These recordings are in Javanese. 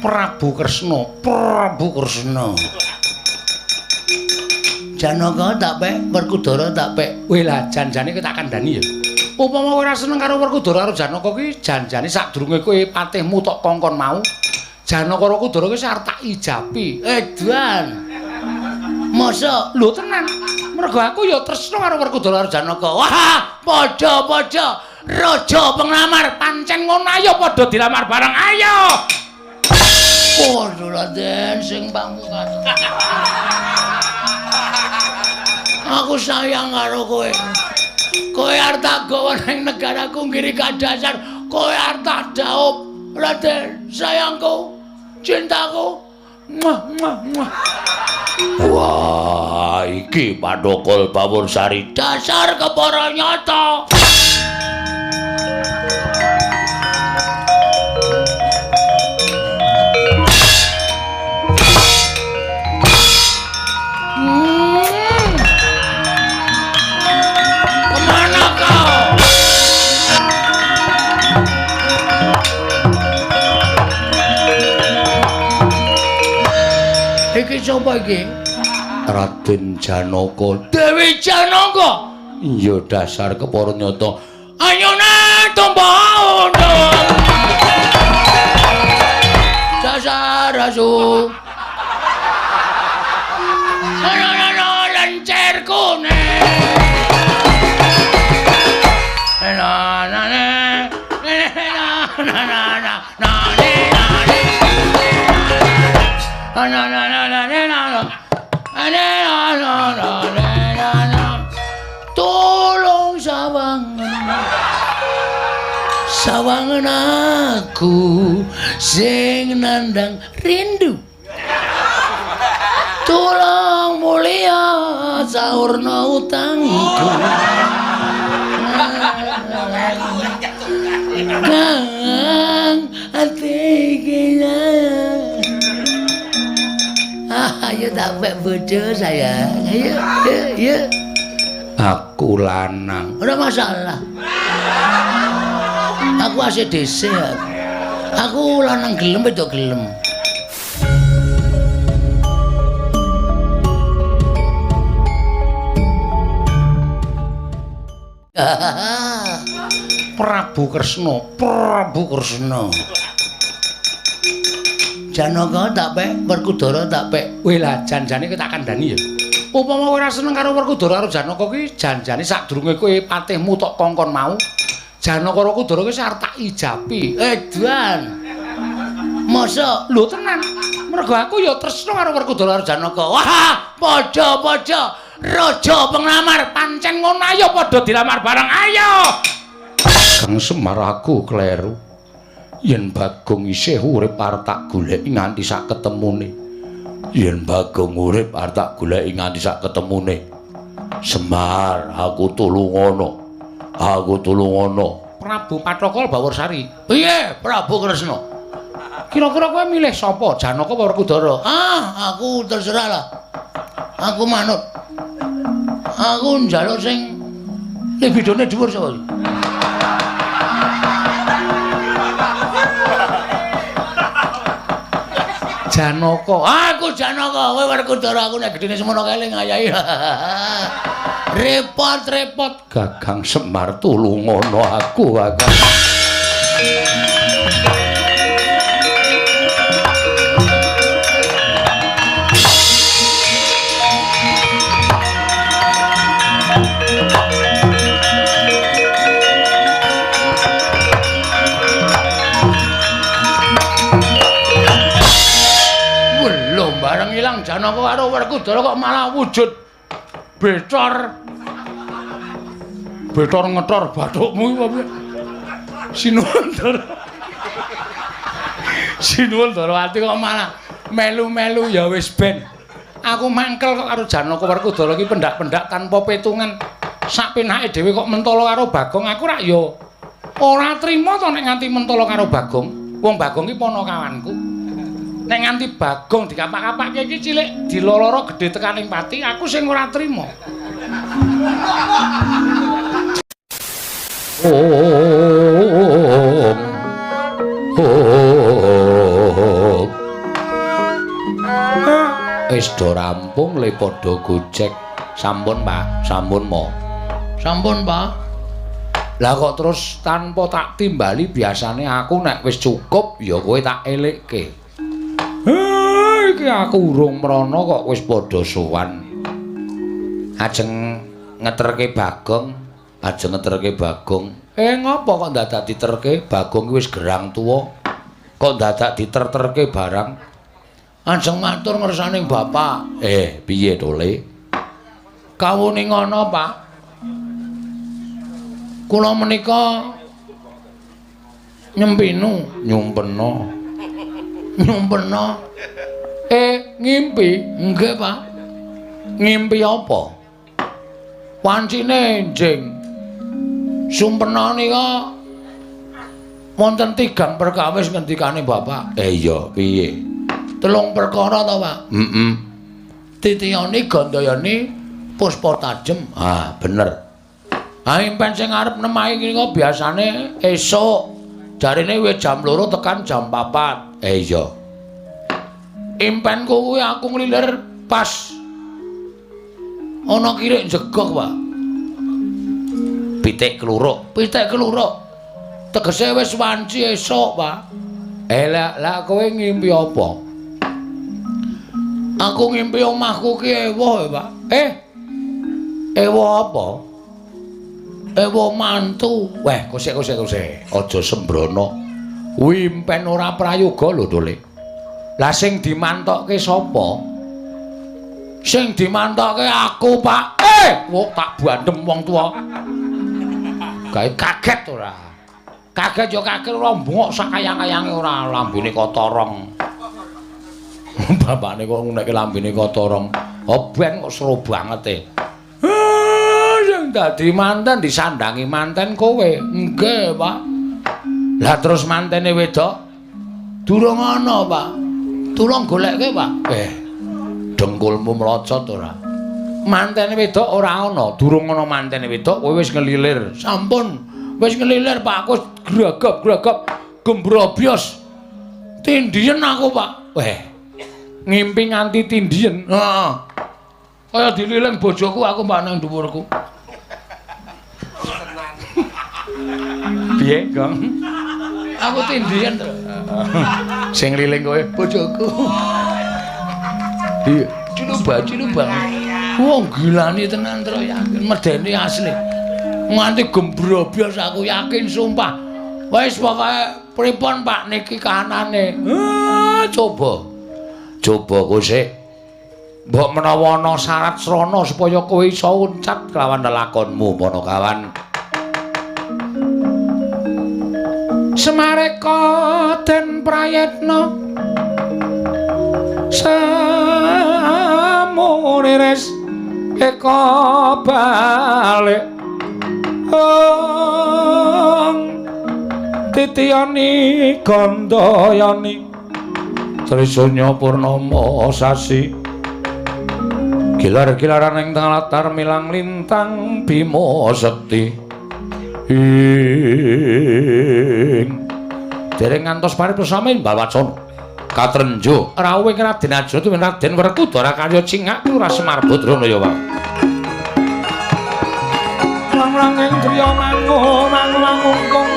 Prabu Kresna, Prabu Kresna. Janaka tak pek, Werkudara tak pek. Weh lah janjane kowe tak kandhani ya. Upama kowe ora seneng karo Werkudara karo Janaka kuwi janjane sadurunge kowe patihmu tok kongkon mau. Janaka karo Werkudara kuwi arep tak ijabi. Edan. Masa Lho tenan. Mergo aku ya tresna karo Werkudara karo Janaka. wah, padha-padha raja penglamar Pancen ngono ayo padha dilamar bareng ayo. padha Raden sing pamungkas. Aku sayang karo kowe. Kowe arep tak gawa ning negaraku ngiri kadasar. Kowe arep tak dhaup. Raden, sayangku, cintaku. Muah, muah, muah. Wah, iki Pathokol Bawursari Dasar kepara nyata. Kemana kau? Iki sapa iki? Raden Janaka. Dewi Janaka. Iya dasar kepara nyata. Ayone tumpah undung. Dasar asu. Ana lencer kuning. Tolong sawangan aku sing nandang rindu. Tolong mulia saurna utangku. Kang ati kaya. Ayo tak bojo sayang. Ayo. Aku lanang. Ora masalah. Aku asih dhisik. Aku lanang gelem wedok gelem. Prabu Kresna, Prabu Kresna. Janaka tak pek, Werkudara tak pek. Weh lah janjane kowe tak kandhani ya. Upama kowe ora seneng karo Werkudara karo Janaka kuwi janjane sadurunge kowe patihmu tok kongkon mau. Janaka karo Werkudara kuwi arep tak ijabi. Edan. Masa Lho tenan. Mergo aku ya tresna karo Werkudara karo Janaka. wah, padha-padha raja penglamar Pancen ngono ayo padha dilamar bareng ayo. Kang Semar aku kleru. Yen Bagong isih urip arep tak goleki nganti sak ketemune. Yen Bagong urip arep tak goleki nganti sak ketemune. Semar, aku tulungono. Aku tulungono. Prabu Pathokol Bawursari. Piye, Prabu Kresna? Kira-kira kowe milih sapa? Janaka apa Werkudara? Aku terserah lah. Aku manut. Aku njaluk sing libidone dhuwur sapa iki? Janaka. Aku Janaka, kowe Werkudara, aku nek gedene semono kae ngayahi. Repot-repot. Gagang Semar tulungono aku, Kakang. Belum bareng ilang Janaka karo Werkudara kok malah wujud becor. Betor ngetor bathukmu iki piye? Sinuwun Ndara. Sinuwun Ndarawati kok malah melu-melu ya wis ben. Aku mangkel kok karo Janaka Werkudara iki pendak-pendak tanpa petungan. Sak penake dhewe kok mentala karo Bagong, aku rak ya ora trima to nek nganti mentala karo Bagong. Wong Bagong iki ponokawanku. Nek nganti Bagong dikapak-kapakke iki cilik diloloro gedhe tekaning pati, aku sing ora trima. Oh wis do rampung le padha gojek. Sampun, Pak. Sampun, Mo. Sampun, Pak. Lah kok terus tanpa tak timbali biasane aku nek wis cukup ya kowe tak elikke. Iki aku urung mrana kok wis padha sowan. Ajeng ngeterke Bagong, ngopo kok dadak diterke? Bagong wis gerang tuwa. Kok dadak diterterke barang? Ajeng matur ngersaning Bapak. Piye to, Le? Kawuning ngono, Pak. Kula menika nyumpena. Ngimpi? Nggih, Pak. Ngimpi apa? Wancine enjing. Sumpena nika wonten 3 perkawis ngendikane Bapak. Iya, piye? 3 perkara to, Pak. Titiyani, Gandayani, Puspa Tajem. Bener. Impen sing arep nemahi nika biasane esuk. Jarine wis jam 2 tekan jam 4. Iya. Impen kuwi aku nglilir pas ana kirik jegok, Pak. Pitik kluruk. Tegese wis wanci esuk, Pak. Lah kowe ngimpi apa? Aku ngimpi omahku ki ewoh, Pak. Ewoh apa? Ewoh mantu. Weh, kosek. Aja sembrono. Kuwi impen ora prayoga lho, Dole. Lah sing dimantokke sapa? Sing dimantokke aku, Pak. Wong tak bandem wong tuwa. Gawe kaget ora? Kaget ya kaget ora mbok sak kayang-kayange ora lambene kotorong. Bapakne kok ngenekke lambene kotorong. Ben kok seru banget sing dadi manten disandangi manten kowe. Nggih, Pak. Lah terus mantene wedok durung ana, Pak. Tulung goleke, Pak. Dengkulmu mlocot ora? Mantene wedok ora ana, durung ana mantene wedok, kowe wis ngelilir. Sampun, wis ngelilir, Pak. Aku gragap gembrobyos. Tindien aku, Pak. Ngimpi nganti tindien. Heeh. Kaya dililing bojoku aku, Pak, nang dhuwurku. Piye, Gong? Aku tindien to. Sing ngeliling kowe bojoku. Iya, cilubang. Wong gilani tenan tro yakin medeni asli. Nganti gembrobyos aku yakin sumpah. Wis pokoke pripun Pak niki kahanane. Coba kowe sik. Mbok menawa ana syarat srana supaya kowe iso uncat kelawan lelakonmu Panakawan. Semareka den prayetna samunires eka balik titiyani Gandayani Trisunya purnama sasi gilar-gilaran ing tengah latar milang lintang Bima Sekti dereng ngantos paripurna Mbawacana katrenjo rawuh ing Raden Ajana tuwin Raden Werkudara karya cingak Lurah Semar Badrana ya wae lang-lang ing driya mangungkung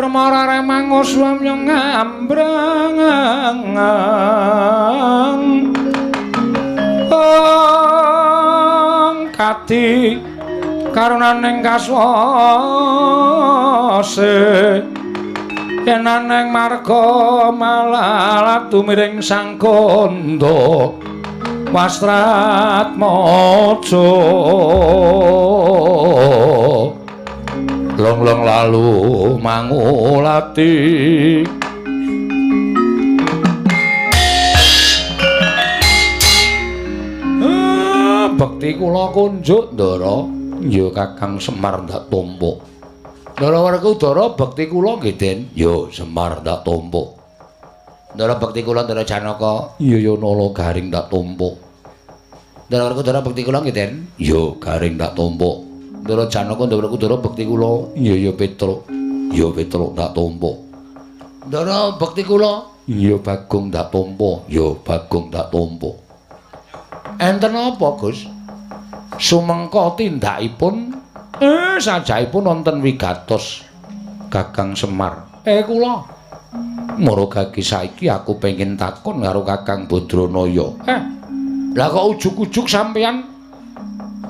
Permara remang swamya ngambrang kati karunaning kaswase yen aneng marga malalat tumiring sang kandha wastrat maca long-long lalu mangulati bekti kula kunjuk Ndara ya Kakang Semar ndak tampa Ndara Werkudara bekti kula nggih Den ya Semar ndak tampa Ndara bekti kula Ndara Janaka ya Nala Garing ndak tampa Ndara Werkudara bekti kula nggih Den ya Garing ndak tampa Ndara Janaka Ndara Werkudara bekti kula ya Petruk ndak tampa Ndara bekti kula ya Bagong ndak tampa ya Bagong ndak tampa enten apa Gus sumengka tindakipun sajaipun wonten wigatos Kakang Semar kula marga saiki aku pengin takon karo Kakang Badranaya lah kok ujug-ujug sampeyan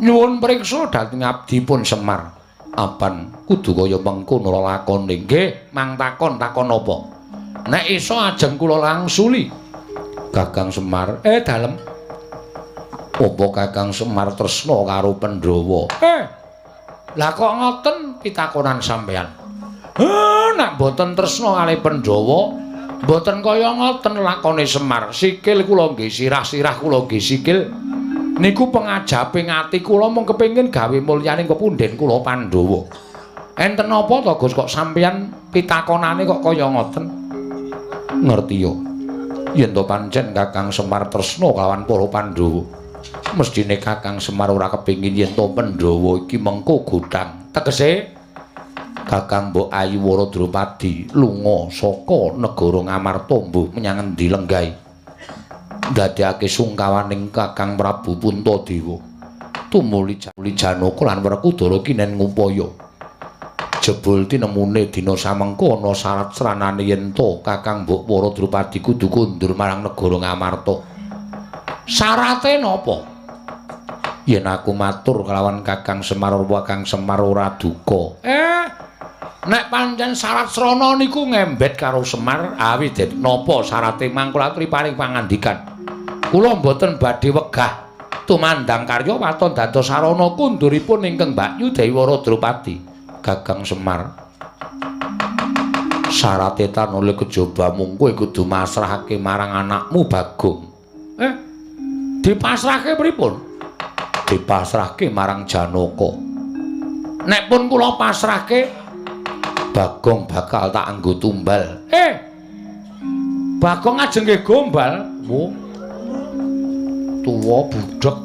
nyuwun priksa dhateng abdipun Semar apan kudu kaya mengkono lakone nggih mang takon apa nek iso ajeng kula langsuli Kakang Semar dalem apa Kakang Semar tresna karo Pandhawa lah kok ngoten pitakonan sampeyan nek boten tresna kalih Pandhawa boten kaya ngoten lakone Semar sikil kula nggih sirah-sirah kula nggih sikil niku pengajaping ati kula mung kepengin gawe mulyaning kepunden kula Pandhawa enten apa to Gus kok sampeyan pitakonane kok kaya ngoten ngerti yo yen to pancen Kakang Semar tresna kalawan para Pandhawa mestine Kakang Semar ora kepengin yen to Pandhawa iki mengko godhang tegese Kakang Mbok Ayu Wara Drupadi lunga saka negara Ngamarta mbuh menyang endi lenggah ndadekake sungkawaning Kakang Prabu Puntadewa tumuli Janaka lan Werkudara kinen ngupaya jebul tinemune dina samengko ana syarat sranane yen to Kakang Mbok Wara Drupadi kudu kundur marang negara Ngamarta syarate napa yen aku matur kelawan Kakang Semar Kakang Semar ora duka nek pancen syarat srana niku ngembet karo Semar awit napa syarate mangkula aturi paring pangandikan kula mboten badhe wegah tumandang karya waton dados sarana kunduripun ingkang Mbakyu Dewi Wara Drupadi Kakang Semar syarate tan oleh kejaba mung kowe kudu masrahake marang anakmu Bagong dipasrahke pripun dipasrahke marang Janaka nek pun kula pasrahke Bagong bakal tak anggo tumbal Bagong ajeng nggih gombal tuwa budhek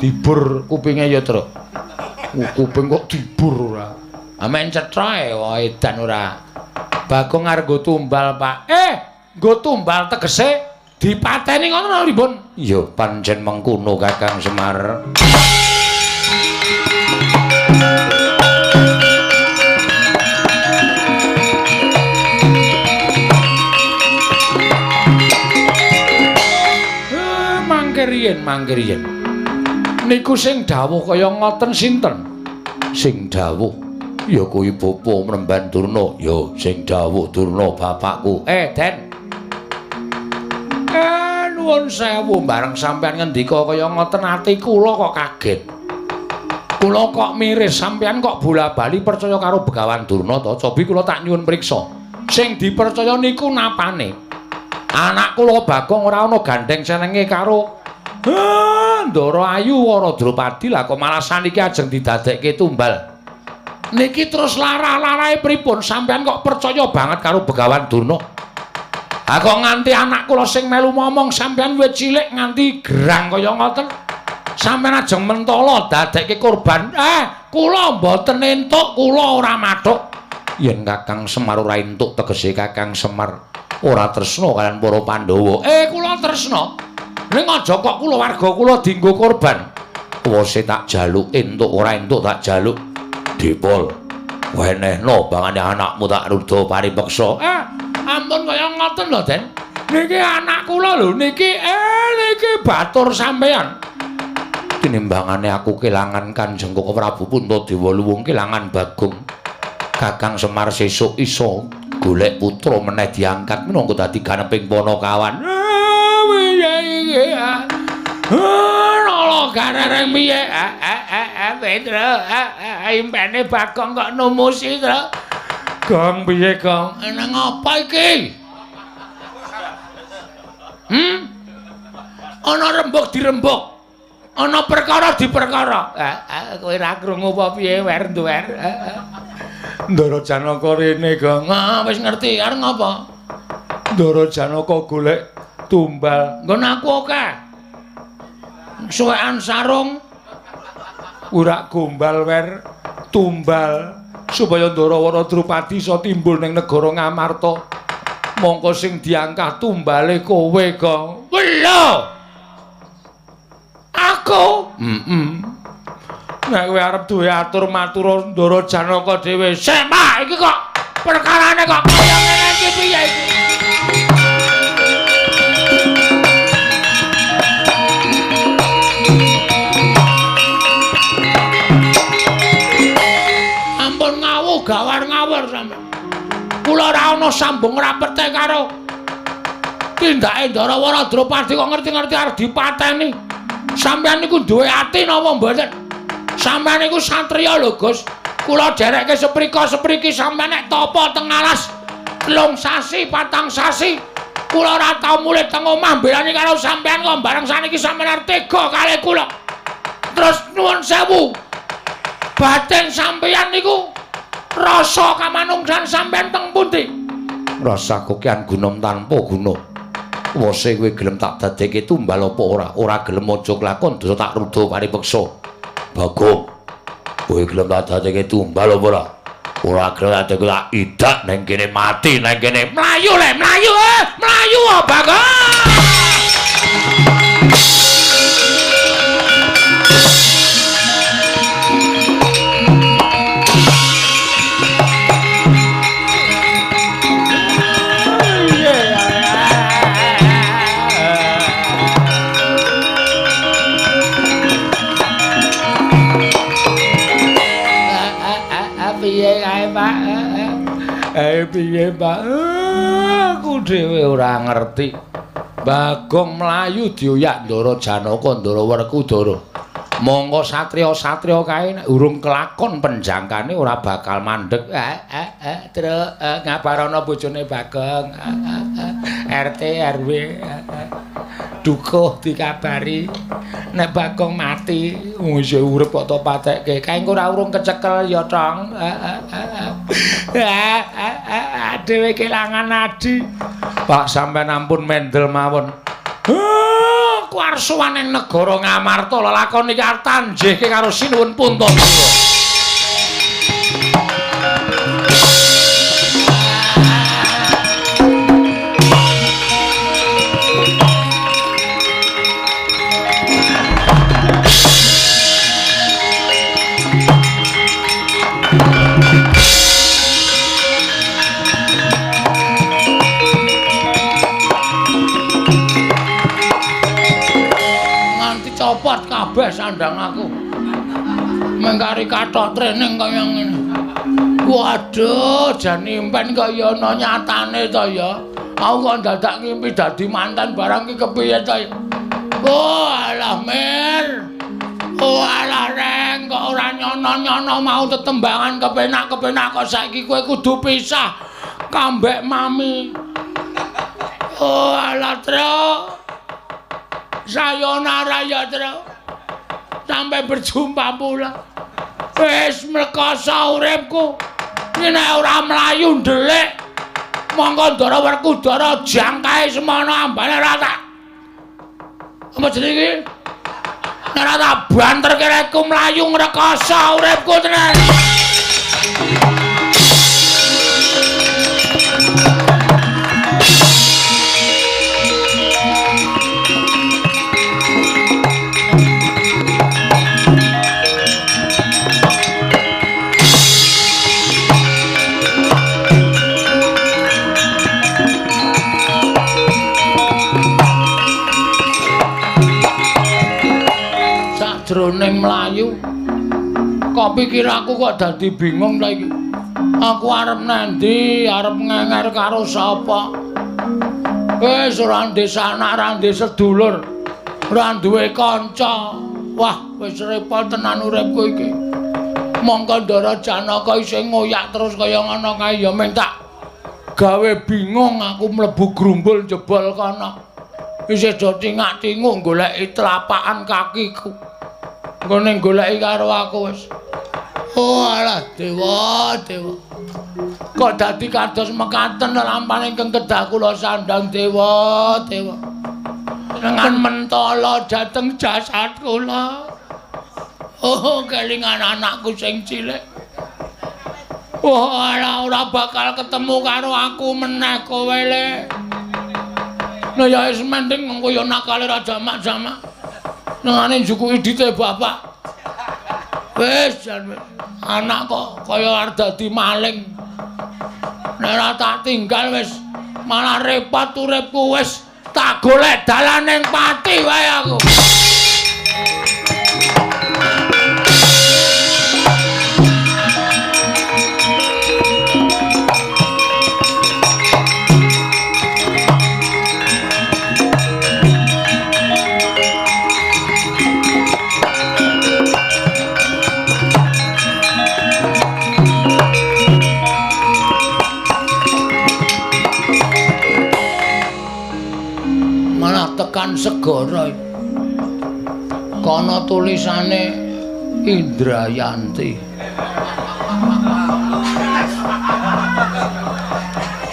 dibur kupinge ya Truk kuping kok dibur ora amen cetha wae edan ora Bagong arep nggo tumbal Pak nggo tumbal tegese dipateni ngono lho Ribun ya pancen mengkono Kakang Semar mangke riyen niku sing dawuh kaya ngoten sinten sing dawuh ya kuwi bapa Mremban Durna ya sing dawuh Durna bapakku Den nuwun sewu bareng sampean ngendika kaya ngoten ati kula kok kaget kula kok miris sampean kok bola-bali percaya karo Begawan Durna to cobi kula tak nyuwun priksa sing dipercaya niku napane anak kula Bagong ora ana gandeng senenge karo Ndara Ayu Wara Drupadi lah kok malah saniki ajeng didadekke tumbal niki terus larah-larahe pripun sampean kok percaya banget karo Begawan Durna kok nganti anak kula sing melu momong sampean wis cilik nganti gerang kaya ngoten sampean ajeng mentala dadekke korban kula mboten entuk kula ora mathuk yen Kakang Semar ora entuk tegese Kakang Semar ora tresna kaliyan para Pandhawa kula tresna ning aja kok kula warga kula dienggo korban wose tak jaluk entuk ora entuk tak jaluk Dipol, wenehno bangane anakmu tak rudha paripeksa. Ampun kaya ngoten lho, Den. Niki anak kula lho, niki batur sampeyan. Tinimbangane aku kelangan Kanjeng Koko Prabu Puntadewa luwung kelangan Bagong. Kakang Semar sesuk iso golek putra meneh diangkat minangka dadi ganeping Panakawan. Nolo gareng piye? Pedro, impene Bagong kok numusi, Tru. Gong piye, Gong? Nang apa iki? Ana rembug dirembug. Ana perkara diperkara. Kowe ra krungu apa piye, Wer Duwer? Ndara Janaka rene, Gong. Wis ngerti, arep ngapa? Ndara Janaka golek tumbal. Nggon aku akeh. Suwekan sarung Ora gombal, Wer, tumbal supaya Ndarawara Drupadi iso timbul ning negara Ngamarta. Mongko sing diangkah tumbale kowe, Gong. Lho. Aku? Nek kowe arep duwe atur matur Ndara Janaka dhewe, Semak iki kok perkarane kok kaya ngene iki piye iki? Ampun ngawuh gawar-ngawur sampeyan. Kula ora ana sambung rapete karo tindake Ndarawara Drupadi kok ngerti-ngerti arep dipateni. Sampeyan niku duwe ati napa mboten? Sampeyan niku satriya lho, Gus. Kula derekke seprika-sepriki sampeyan nek tapa teng alas 3 sasi, 4 sasi. Kula ora tau mulih teng omah mbelani karo sampeyan kok bareng saniki sampeyan arep tega kalih kula. Terus nuwun sewu. Batin sampeyan niku rasa kamanungsan sampeyan teng pundi? Rasaku kian gunom tanpa guna. Wose kowe gelem tak dadekke tumbal apa ora? Ora gelem aja klakon dosa tak rudha paripeksa. Bagong. Kowe gelem tak dadekke tumbal apa ora? Ora gelem tak dadekke tak idak nang kene mati nang kene. Mlayu le, mlayu mlayu Bagong. Piye, Pak? Aku dhewe ora ngerti. Bagong mlayu dioyak Ndara Janaka, Ndara Werkudara. Monggo satriya-satriya kae nek urung kelakon penjangkane ora bakal mandeg. Terus ngabarana bojone Bagong. RT RW dukuh dikabari nek Bagong mati wis urip kok to patekke kae engko ora urung kecekel ya Tong. Dhewe kelangan adi. Pak sampean ampun mendel mawon. Kuarsuwan ing negara Ngamarta lelakon iki arep tanjihke karo Sinuwun Puntadewa. Copot kabeh sandang aku. Mengkari kathok training kaya ngene. Waduh, jan impen kaya ana nyatane to ya. Aku kok dadak ngimpi dadi mantan barang iki kepiye to ya? Oh, alah Mir. Oh, alah Reng, kok ora nyono-nyono mau tetembangan kepenak-kepenak kok saiki kowe kudu pisah kambek mami. Oh, alah Tru. Sayonara ya Tru. Sampai berjumpa pula. Wis mlekoso uripku. Nek ora mlayu ndelik. Monggo Ndara Werkudara jangkae semono ambane ra tak. Apa jenenge iki? Nek ora tak banterke rekku mlayu ngrekoso uripku tenan. Pikiranku kok dadi bingung ta iki. Aku arep nendi, arep ngenger karo sapa? Wis ora ndek anak, ora ndek sedulur, ora duwe kanca. Wah, wis repot tenan uripku iki. Mongko Ndara Janaka isih ngoyak terus kaya ngono kae ya mung tak gawe bingung aku mlebu grumbul jebol kana. Isih do tingak-tingung goleki telapakan kakiku. Nggone goleki karo aku wis. Oh alah dewa. Kok dadi kados mekaten lampane ingkang kedah kula sandhang dewa. Dengan mentala dhateng jasad kula. Oh kelingan anakku sing cilik. Oh ora bakal ketemu karo aku meneh kowe le. Nah ya wis mending mengko ya nakale ra jamak-jamak. Nangane njukuki dite bapak. Wis jan anak kok kaya arep dadi maling. Nek ora tak tinggal wis malah repot uripku wis tak golek dalane pati wae aku. Tekan segara kono tulisane Indrayanti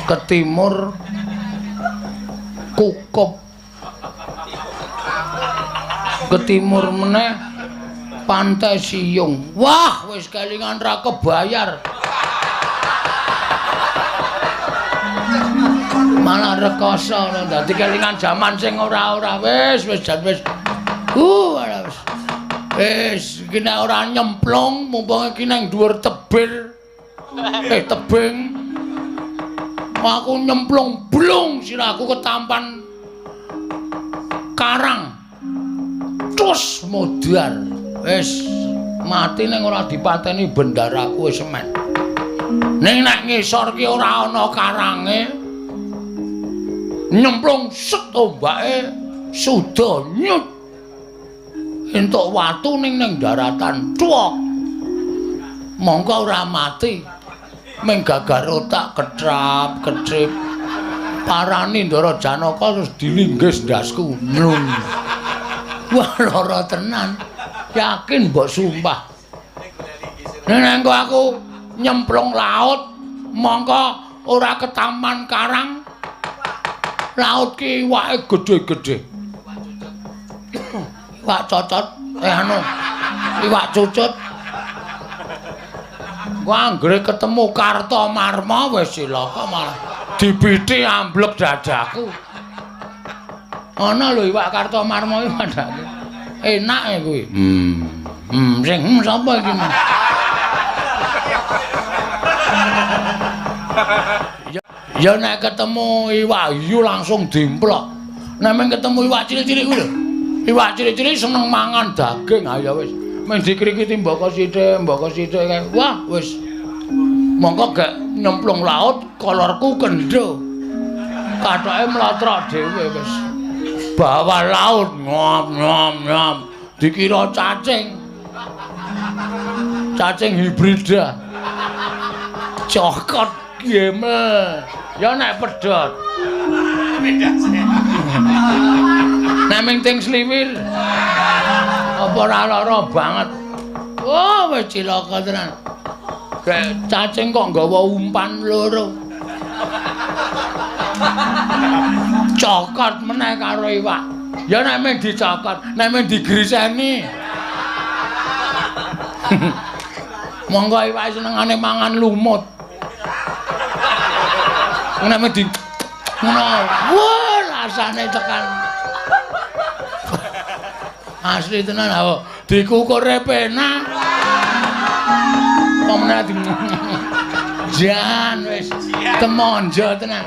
ke timur Kukup ke timur meneh Pantai Siyung. Wah wis kelingan ra kebayar malah rekoso dadi kelingan jaman sing ora-ora wis jan wis wis iki nek ora nyemplung mumpung iki nang dhuwur tebing aku nyemplung blung sirahku ketampan karang terus modar wis mati ning ora dipateni bendaraku wis men ning nek ngisor ki ora ana karange nyemplung set ombake suda nyut entuk watu ning daratan tuwok mongko ora mati ming gagar otak ketrap-ketrip parani Ndara Janaka terus dilinggis ndasku mlung. Wah lara tenan yakin mbok sumpah nek aku nyemplung laut mongko ora ketaman karang laut ki iwake gedhe-gedhe. Iwak cocot, iwak cucut. Ku anggere ketemu Kartomarma wis cilaka malah dibiti amblek dadaku. Ana lho iwak Kartomarma iki padake. Enak e kuwi. Sing sapa iki? Ya nek ketemu iwak hiu langsung dimplok. Nek men ketemu iwak cilik-cilik kuwi lho. Iwak cilik-cilik seneng mangan daging. Ha ya wis. Men dikrikiti mboko sithik kae. Wah, wis. Mongko gak nyemplung laut kolorku kendho. Kathoke mlotrok dhewe wis. Bawah laut nyom. Dikira cacing. Cacing hibrida. Cokot gemel. Ya nek pedhot. Nek ming ting sliwir. Apa ora lara banget. Oh, wis cilaka tenan. Kayak cacing kok nggawa umpan loro. Cokot meneh karo iwak. Ya nek ming dicokot, nek ming digriseni. Monggo iwak senengane mangan lumut. Nek ming di ngono. Wah, rasane tekan. Asli tenan apa? Dikukure penak. Pomene di jan wis temonjo tenan.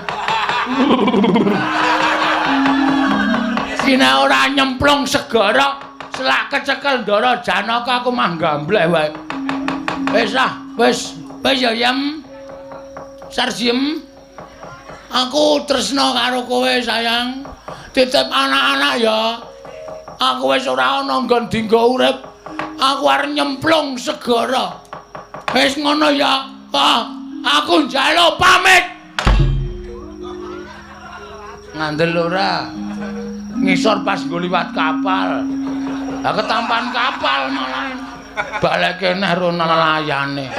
Sine ora nyemplung segara, selak kecekel Ndara Janaka aku mah gamblek wae. Wis ya Yam. Sarjem. Aku tresna karo kowe sayang. Titip anak-anak ya. Aku wis ora ana nggon dinggo urip. Aku arep nyemplung segara. Wis ngono ya. Aku njaluk pamit. Ngandel ora. Ngisor pas nggo liwat kapal. Lah ketampan kapal malah. Balik kene ro nelayane.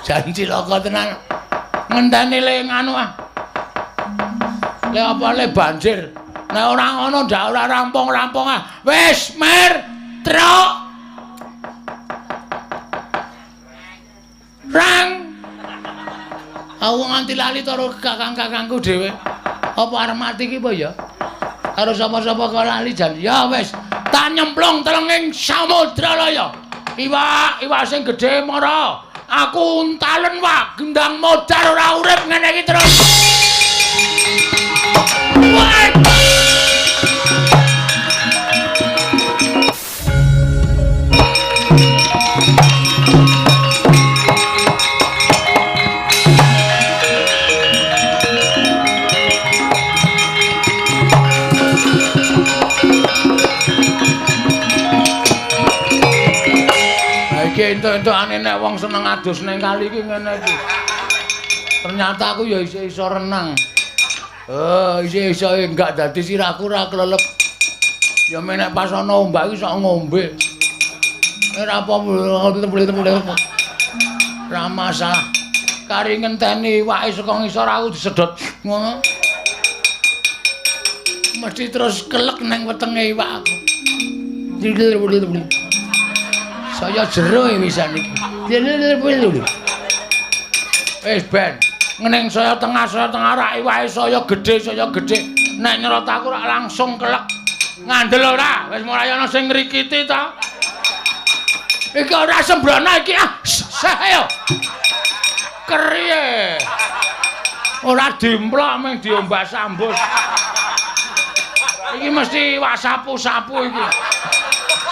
Janji loko tenan. Ngenteni le nganu ah. Le apa le banjir. Nek ora ngono ndak ora rampung-rampung ah. Wis, Mir. Truk. Rang. Aku nganti lali karo kakang-kakangku dhewe. Apa arep mati ki apa ya? Karo sapa-sapa kok lali jan. Ya wis, tak nyemplung telenging samudra laya. Iwak sing gedhe mara. Aku untalen wak, gendang modar ora urip ngene iki terus. Entuk-entukane nek wong seneng adus ning kali iki ngene iki. Ternyata aku ya iso renang. Iso enggak dadi sirahku ora klelep. Ya menek pas ana ombak iso ngombe. Ora apa-apa. Ora masalah. Kari ngenteni iwake saka ngisor aku disedot ngono. Mesti terus kelek nang wetenge iwak aku. Saya jero wisan iki. Wis ben, ngeneng saya tengah rak iwake saya gedhe. Nek nyerot aku rak langsung kelek. Ngandel ora? Wis mulai ana sing ngrikiti ta. Iki ora sembrono iki ah. Ayo. Keriye. Ora dimplok mung diombak sambus. Iki mesti wak sapu-sapu iki.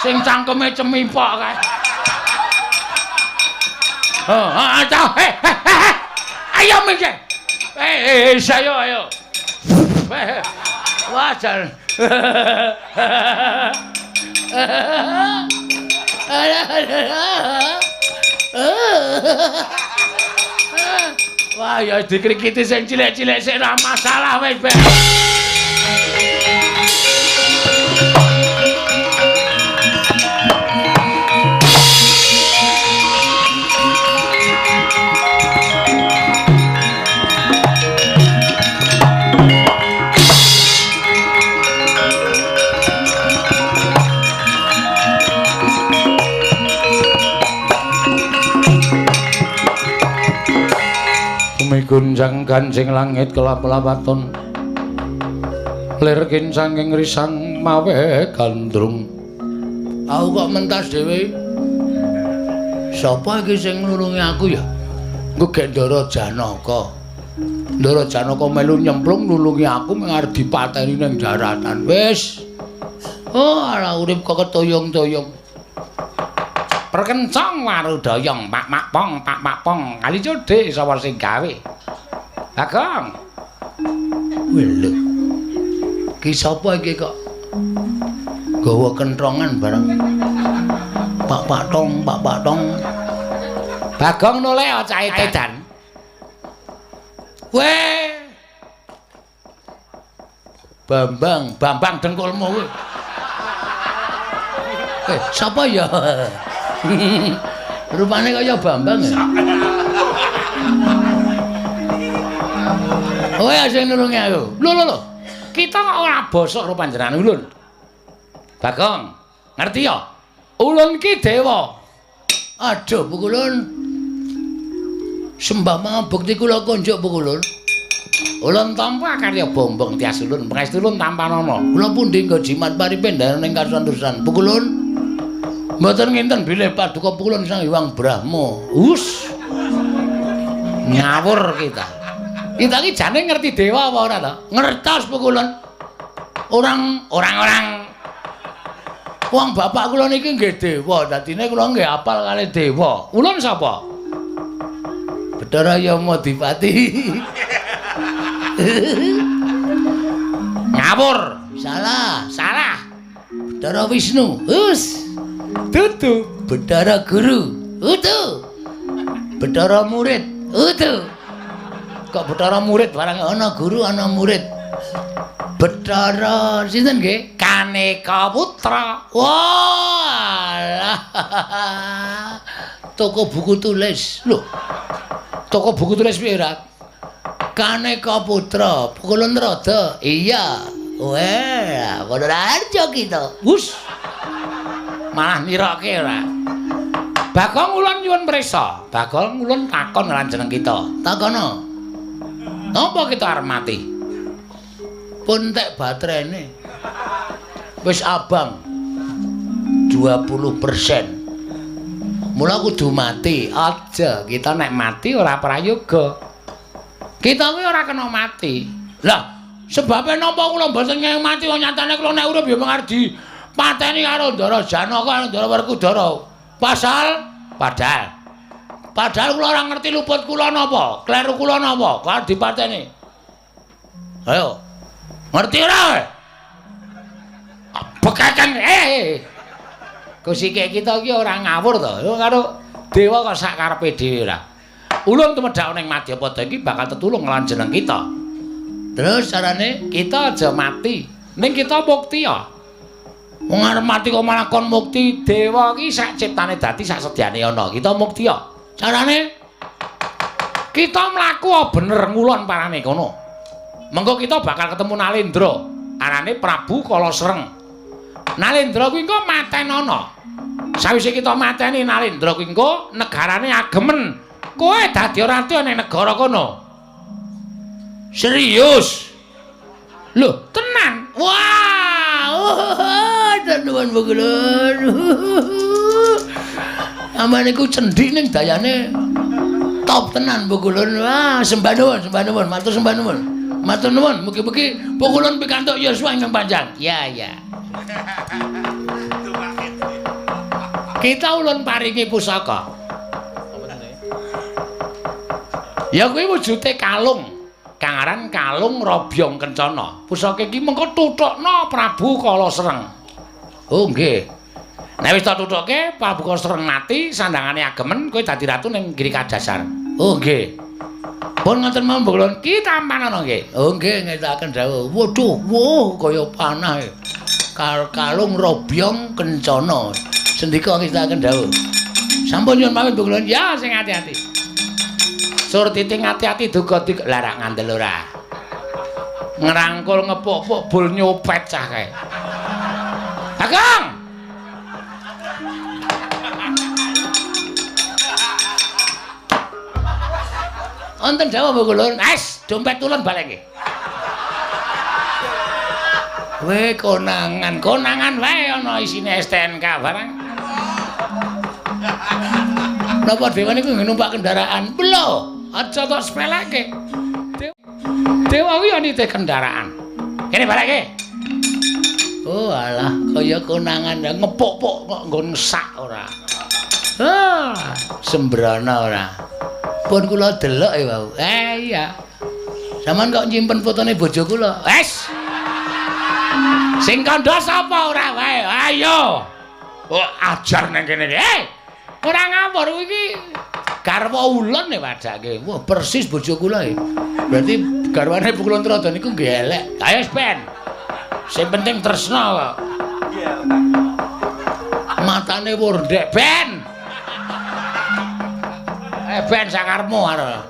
Sing cangkeme cemipok kae. Ayo mikir. Ayo. Wajar. Wah, ya dikrikiti sing cilik-cilik sik ora masalah wis, Ben. Gunjang kancing langit kelap-lapaton lir kincanging risang mawe gandrung. Aku kok mentas dhewe. Sapa iki sing nulungi aku ya? Engko gek Ndara Janaka. Ndara Janaka melu nyemplung nulungi aku mung arep dipateni ning daratan. Wis. Ora urip kok ketoyong-toyong. Perkencong warudoyong pak pong kali codhe sapa sing gawe. Bagong. Lho. Ki sapa iki kok gawa kentrongan bareng. Pak tong. Bagong noleh cahe tedan. Weh. Bambang dengkulmu kuwi. Sapa ya? Rupane kaya Bambang ya. Kowe sing nulungi aku. Lho. Kita kok ora bosok karo panjenengan ulun. Bagong, ngerti ya? Ulun ki dewa. Aduh, Pukulun. Sembah mangabekti kula konjuk Pukulun. Ulun tampa karya bombong tias ulun, pangestu ulun tampanana. Kula pundi nggo jimat paripendhahan ing kasantosan. Pukulun. Mboten nginten bilih paduka Pukulun Sang Hyang Brahma. Ngawur kita. Kita ki jane ngerti dewa apa ora to? Ngertos Pukulun. Orang Wong bapak kula niki nggih dewa, dadine kula nggih apal kalih dewa. Ulun sapa? Bathara Yamadipati. Ngawur. Salah. Salah. Bathara Wisnu. Dudu. Bathara Guru. Utuh. Bathara murid. Utuh. Kok Bathara murid barang ana guru ana murid. Bathara sinten nggih? Kaneka Putra. Walah. Toko buku tulis. Lho. Toko buku tulis piye, Rat? Kaneka Putra, Pukulan Rada. Iya. Wah, padha arjo kita. Wus. Malah niroke ora. Bagong ulun nyuwun prisa. Bagong ulun takon lan jeneng kita. Takono. Napa kita arep mati? Pun tek baterene. Wis abang. 20%. Mula kudu mati aja. Kita nek mati ora prayoga. Kita kuwi ora kena mati. Lah, sebabnya napa kula mboten nyang mati wong nyatane kula nek urip ya mung arep pateni karo Ndara Janaka, Ndara Werkudara. Padahal kula ora ngerti luput kula napa, kleru kula napa, kok dipateni. Ayo. Ngerti ora? Bekakan Kusike kita iki ora ngawur to, karo dewa kok sak karepe dhewe ora. Ulun tumedhak ning Madyapada iki bakal tetulung lan jeneng kita. Terus carane Kita aja mati, ning kita mukti ya. wong arep mati kok malah kon mukti. Dewa iki sak ciptane dadi sak sediane ana. Kita mukti ya. Carane Kita mlaku bener ngulon parane kono. Mengko kita bakal ketemu Nalendra, arane Prabu Kalasreng. Nalendra kuwi engko matenono. Sawise kita mateni Nalendra kuwi engko negarane agemen. Kowe dadi ratu ning negara kono. serius. Lho, tenan. Wah, tenuan Pukulan. Aman iku cendhik ning dayane top tenan Pukulan. Wah, sembah nuwun, matur sembah nuwun. Matur nuwun, mugi-mugi Pukulan pikantuk yuswa ingkang panjang. Ya. Kita ulun paringi pusaka. Ya kuwi wujude kalung. Kang aran kalung Robyong Kencana. Pusaka iki mengko tuthukna Prabu Kalasreng. Oh, nggih. Nek wis tak tuthuke Prabu Kalasreng mati, sandangane agemen kowe dadi ratu ning Giri Kadasar. Oh, nggih. Pun ngoten mawon Pukulan, kita ampanono nggih. Oh, nggih ngetaken dawuh. Waduh, kaya panah. Kalung Robyong Kencana. Sendika ngetaken dawuh. Sampun nyuwun pamit Pukulan. Ya sing ati-ati. Sur titing ati-ati duga larak ngandel ora. Ngerangkul ngepuk-puk bul nyopet cah kae. Agong. Wonten dawuh Pukulan. Wes, dompet ulun baleke. Kowe konangan Wae ana isine STNK barang. napa dewa niku numpak kendaraan? Lho, aja tok sepeleke. Dewa kuwi nite kendaraan. Kene baleke. Oh alah, kaya konangan ngepuk-puk kok nggon sak ora. Sembrana ora. Pun kula delok e wau. Iya. Saman kok nyimpen fotone bojo kula. Wes. Sing kandha sapa ora wae? Ayo. Oh, ajar nang kene iki. Ora ngawur iki. Garwa ulun e wadake. Wah, persis bojo kula e. Berarti garwane Pukulan Trada niku nggih elek. Ayo Ben. Sing penting tresna kok. Matane wurdek. Ben. Ben sakarmu arep.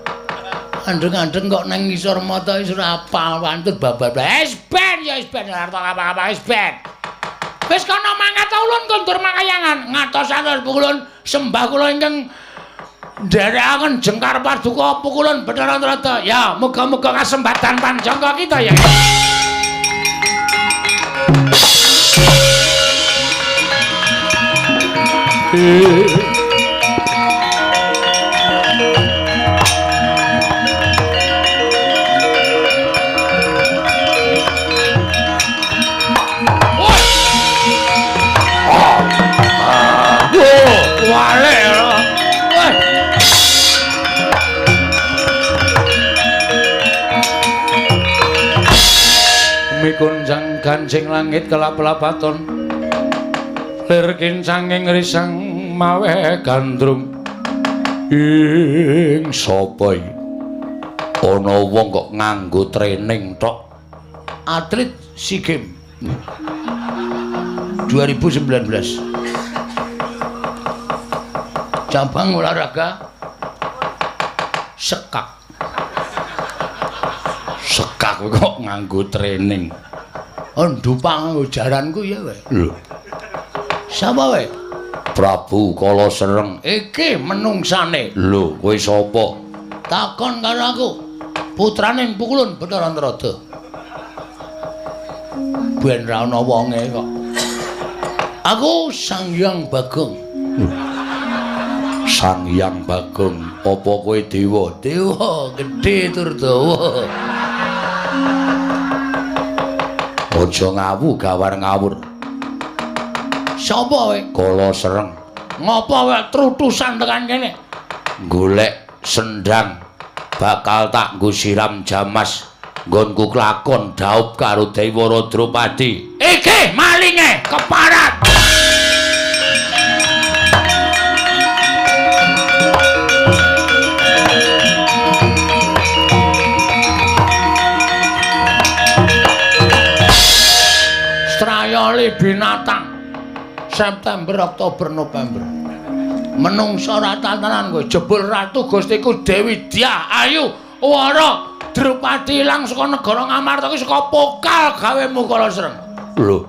Andeng-andeng kok nang ngisor mata wis ora apal pantut babab. Wis Ben ya wis Ben ora apa-apa wis Ben. Wis kono mangkat ulun kondur makayangan. Ngatosaken Pukulan sembah kula ingkang nderekaken Jengkar Paduka Pukulan Bathara Trada. Ya, muga-muga kasembatan panjangka kita ya. panjang gancing langit kelap-lapaton lir kincanging risang mawe gandrung ing sapa iki ana wong kok nganggo training tok atlet SEA Games 2019 cabang olahraga sekak kok nganggo training ndupang nganggo jaranku ya wae lho sapa wae Prabu Kala Sereng iki menungsane lho kowe sapa takon karo aku putrane Pukulun Bathara Antarada ben ra ana wonge kok aku Sang Hyang Bagong Sang Hyang Bagong apa kowe dewa dewa gedhe tur dawa aja ngawu gawar ngawur sapa kowe Kala Sereng ngapa kowe trutusan tekan kene golek sendang bakal tak nggo siram jamas nggonku klakon daup karo Dewara Drupadi iki malinge keparat Strayali binatang September Oktober November menungsa ratatanan kowe jebul ratu Gustiku Dewi Dia Ayu Wara Drupadi ilang saka negara Ngamarta iki saka pokal gawemu Kala Sereng lho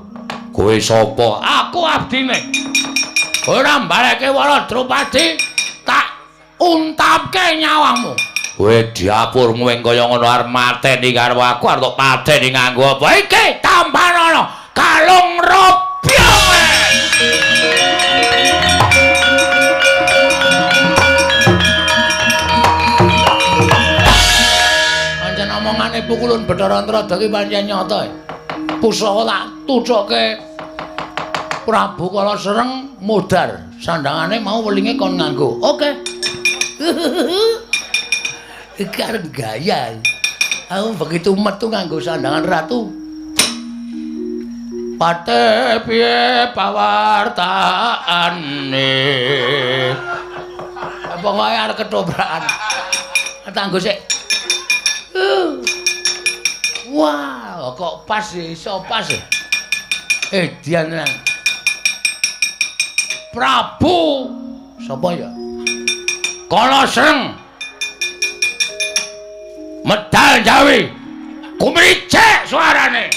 kowe sapa aku abdine ora mbaleke Wara Drupadi tak untapke nyawamu kowe diapurmu ing kaya ngono arep mateni karo aku arep tak pateni nganggo apa iki tampanono kalung robyong omongane Pukulun Bathara Antarada iki pancen nyata. Pusaka tak tucoke Prabu Kala Sereng modar. Sandangane mau welinge kon nganggo. Oke. Iki arep gaya. Aku begitu metu nganggo sandangan ratu. Pate piye pawartaane. Pokoke arep ketobrakan. Tanggo sik. Wah, kok pas sih, iso pas sih. Dian Prabu sapa ya? Kala Sereng. Medal Jawi. Kumricek suarane.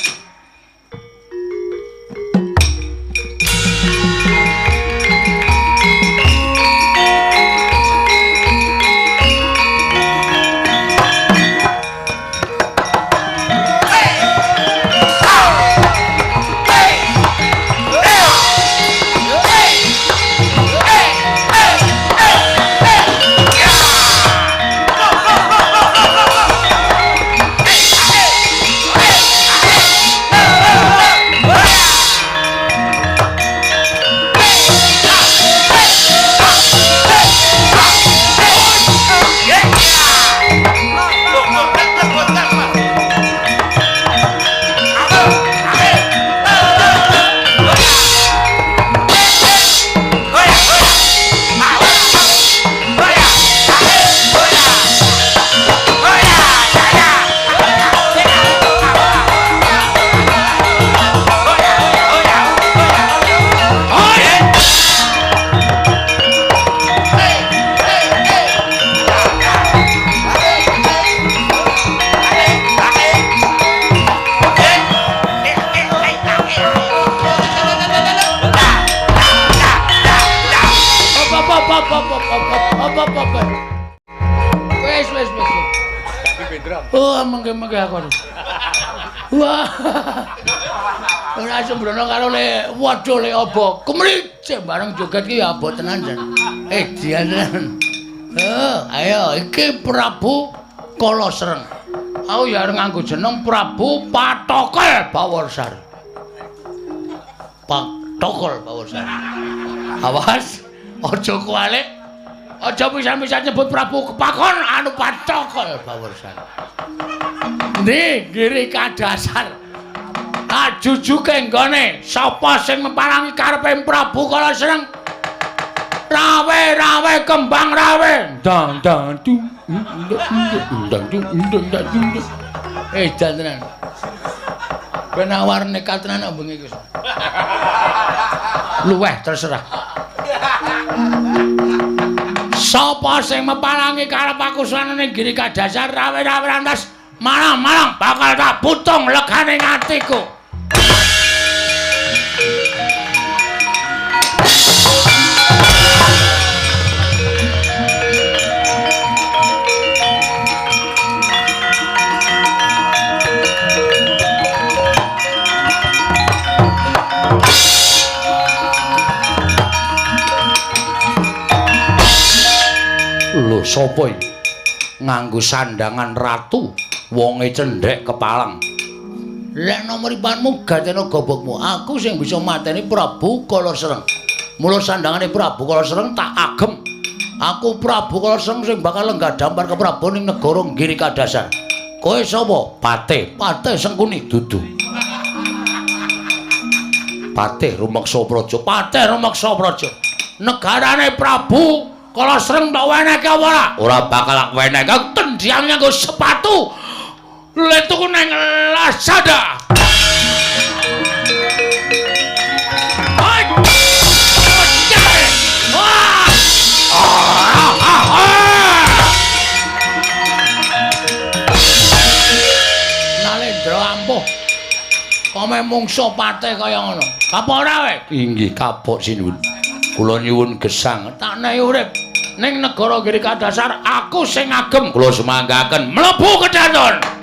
Oh, mengke-mengke aku. Wah. Ora sembrono karo le waduh le apa. Kemricik bareng joget ki ya abot tenan jan. Dian. Ayo iki Prabu Kala Sereng. Aku ya arep nganggo jeneng Prabu Patokol Bawarsari. Patokol Bawarsari. Awas, aja kualik. Aja pisan-pisan nyebut Prabu Kepakon anu Patokol Bawarsari. Nih, giri kadasar. Tak jujuke nggone sapa sing meparangi karepe Prabu Kala Sreng. Rawe kembang rawe. Dang dang dung. Dan tenan. Ben awar nekat tenan bengi iki. Luweh terserah. Sapa sing meparangi karep aku sanane Girika Dasar rawe rantas malang bakal tak putung legane atiku. Lho sapa iki? Nganggo sandangan ratu, wonge cendhek kepalang. Lek nomoripanmu gatena gobokmu, aku sing bisa mateni Prabu Kala Sreng. Mula sandangane Prabu Kala Sreng tak agem. Aku Prabu Kala Sreng sing bakal lenggah dampar ke Prabu ning negara Girika Dasar. Kowe sapa? Patih Sengkuni dudu. Patih Rumeksa Praja. Patih Rumeksa Praja. Negarane Prabu Kala Sreng tak wenehke apa ora? Ora bakal aku wenehke Tendiang nganggo sepatu. Letuku nang Lazada. Hai. Nalendra ampuh. Kome mungsuh patih kaya ngono. Kapok ora kowe? Inggih kapok sinuwun. Kula nyuwun gesang. Tak nehi urip ning negara Girika Dasar aku sing agem. Kula semanggaken Mlebu kedaton.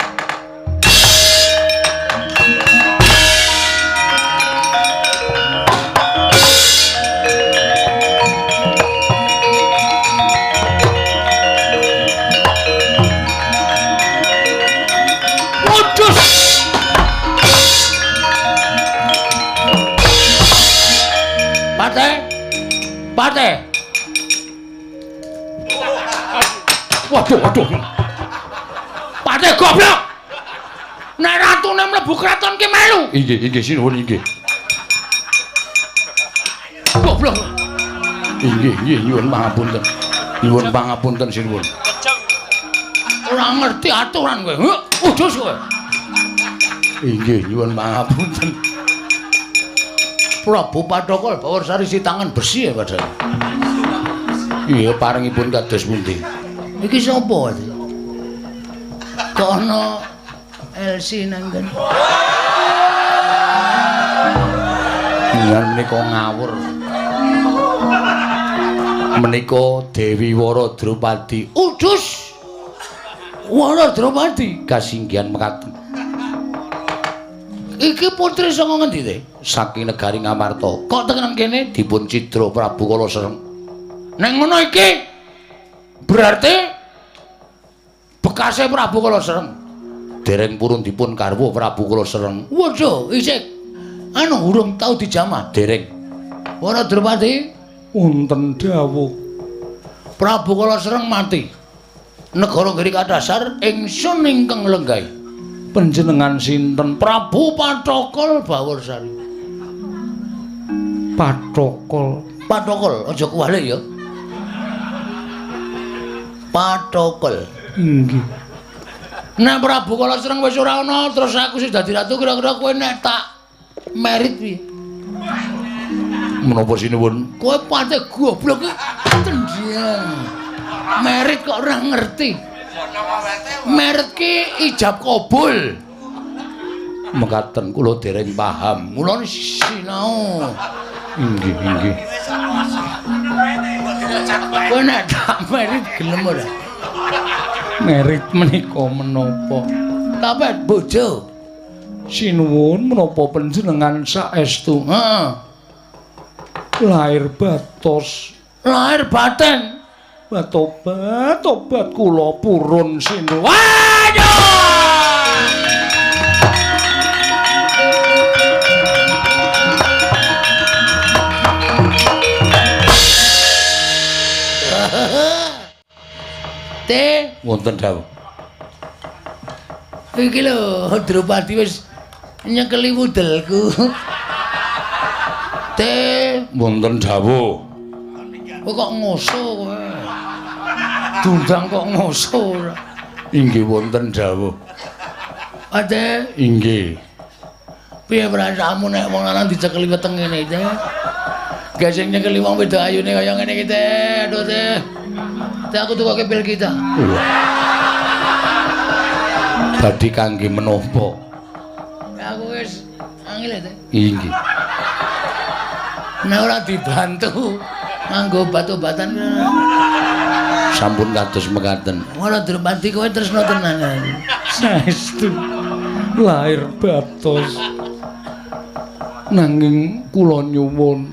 Patih. Waduh. Patih goblok. Nek ratune mlebu kraton ki melu. Inggih sinuwun inggih. Goblok. Inggih nyuwun pangapunten. Nyuwun pangapunten sinuwun. Ora ngerti aturan kowe. Udus kowe. Inggih nyuwun pangapunten. Prabu Pathokol Bawarsari si tangan bersih ya padahal. Iya paringipun kados pundi? Iki sapa iki? Kok ana Elsi nang kene. Ngan menika ngawur. Menika Dewi Wara Drupadi. Udus. Wara Drupadi Kasinggihan mekaten. Iki putri saka ngendi te? Saking negari Ngamarta. Kok tekan kene Dipun cidra Prabu Kala Sreng. Nek ngono iki berarti bekase Prabu Kala Sreng. Dereng purun dipun garwa Prabu Kala Sreng. Waduh, isik urung tau dijamah. Dereng. Wara Drupadi Wonten dawuh Prabu Kala Sreng mati. Negara Girika Dasar ingsun ingkang lenggahi. panjenengan sinten? Prabu Pathokol Bawarsari. Pathokol aja kuwale ya. Pathokol. Inggih. Nek Prabu Kala Sreng wis ora ana terus aku sing dadi ratu kira-kira kowe nek tak merit piye? Menapa sinuwun? Kowe patih goblok iki tendiang. Merit kok ora ngerti. Merit ki ijab kabul. Mekaten kula dereng paham. Mula sinau. Inggih. Kowe nek tak merit gelem ora? Merit menika menapa? Tapet bojo. Sinuwun menapa panjenengan saestu Heeh. lahir batos, Lahir batin. tobat kula purun sinuwun. Waduh! Wonten dawuh. Iki lho Drupadi wis Nyekeli wudelku. Teh, wonten dawuh. kowe kok ngoso kowe. Dundang kok ngoso. Inggih wonten dawuh. Ade, Inggih. piye perasaanmu nek wong lanang dicekeli weteng ngene iki? Gak sing nyekeli wong wedok ayune kaya ngene iki, Teh. Aduh, Teh. Teh aku tukoke pil kita. Dadi kangge menapa? Ya aku wis angel Teh. Inggih. Nek ora dibantu nganggo obat-obatan Sampun kados mekaten. ora Drupadi kowe tresno tenan. Saestu lahir batos. Nanging kula nyuwun,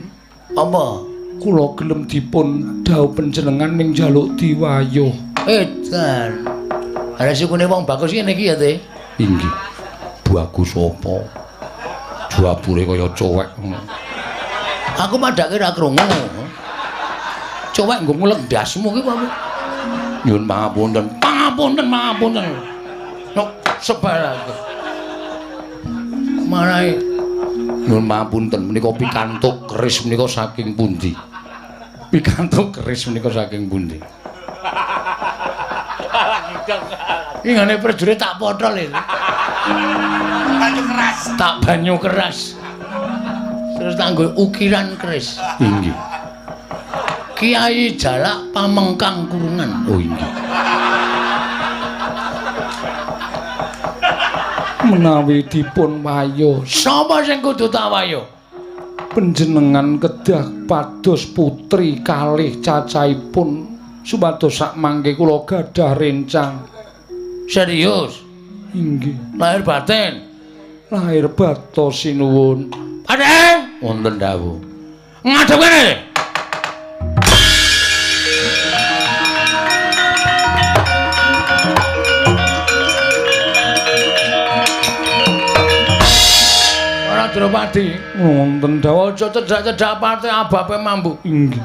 Apa? kula gelem dipun dhawuh panjenengan ning njaluk diwayuh. Edan. Ada sukune wong bagus ngene iki ya, Teh. Inggih. Bagus apa? Jabure kaya cowek. Aku padake ra krungu. Cowek nggo ngulek ndasmu ki apa? Nyuwun pangapunten. Pangapunten. Nok sebarake. Marahe Nyuwun pangapunten menika pikantuk keris menika saking pundi? Pikantuk keris menika saking pundi? iki ngene prejure tak potol iki. Tak banyu keras. Terus tak nggo ukiran keris. Inggih. Kiai Jalak Pamengkang Kurungan. Oh inggih. Menawi dipun wayuh, Sapa sing kudu tak wayuh? panjenengan kedah pados putri kalih cacahipun supados sak mangke kula gadah rencang. Serius? Inggih. Lahir batin. Lahir batos sinuwun. Padhe Wonten dawuh. ngadep kene. Ora Drupadi. Wonten dawuh. Aja cedhak-cedhak partai abape mambu. Inggih.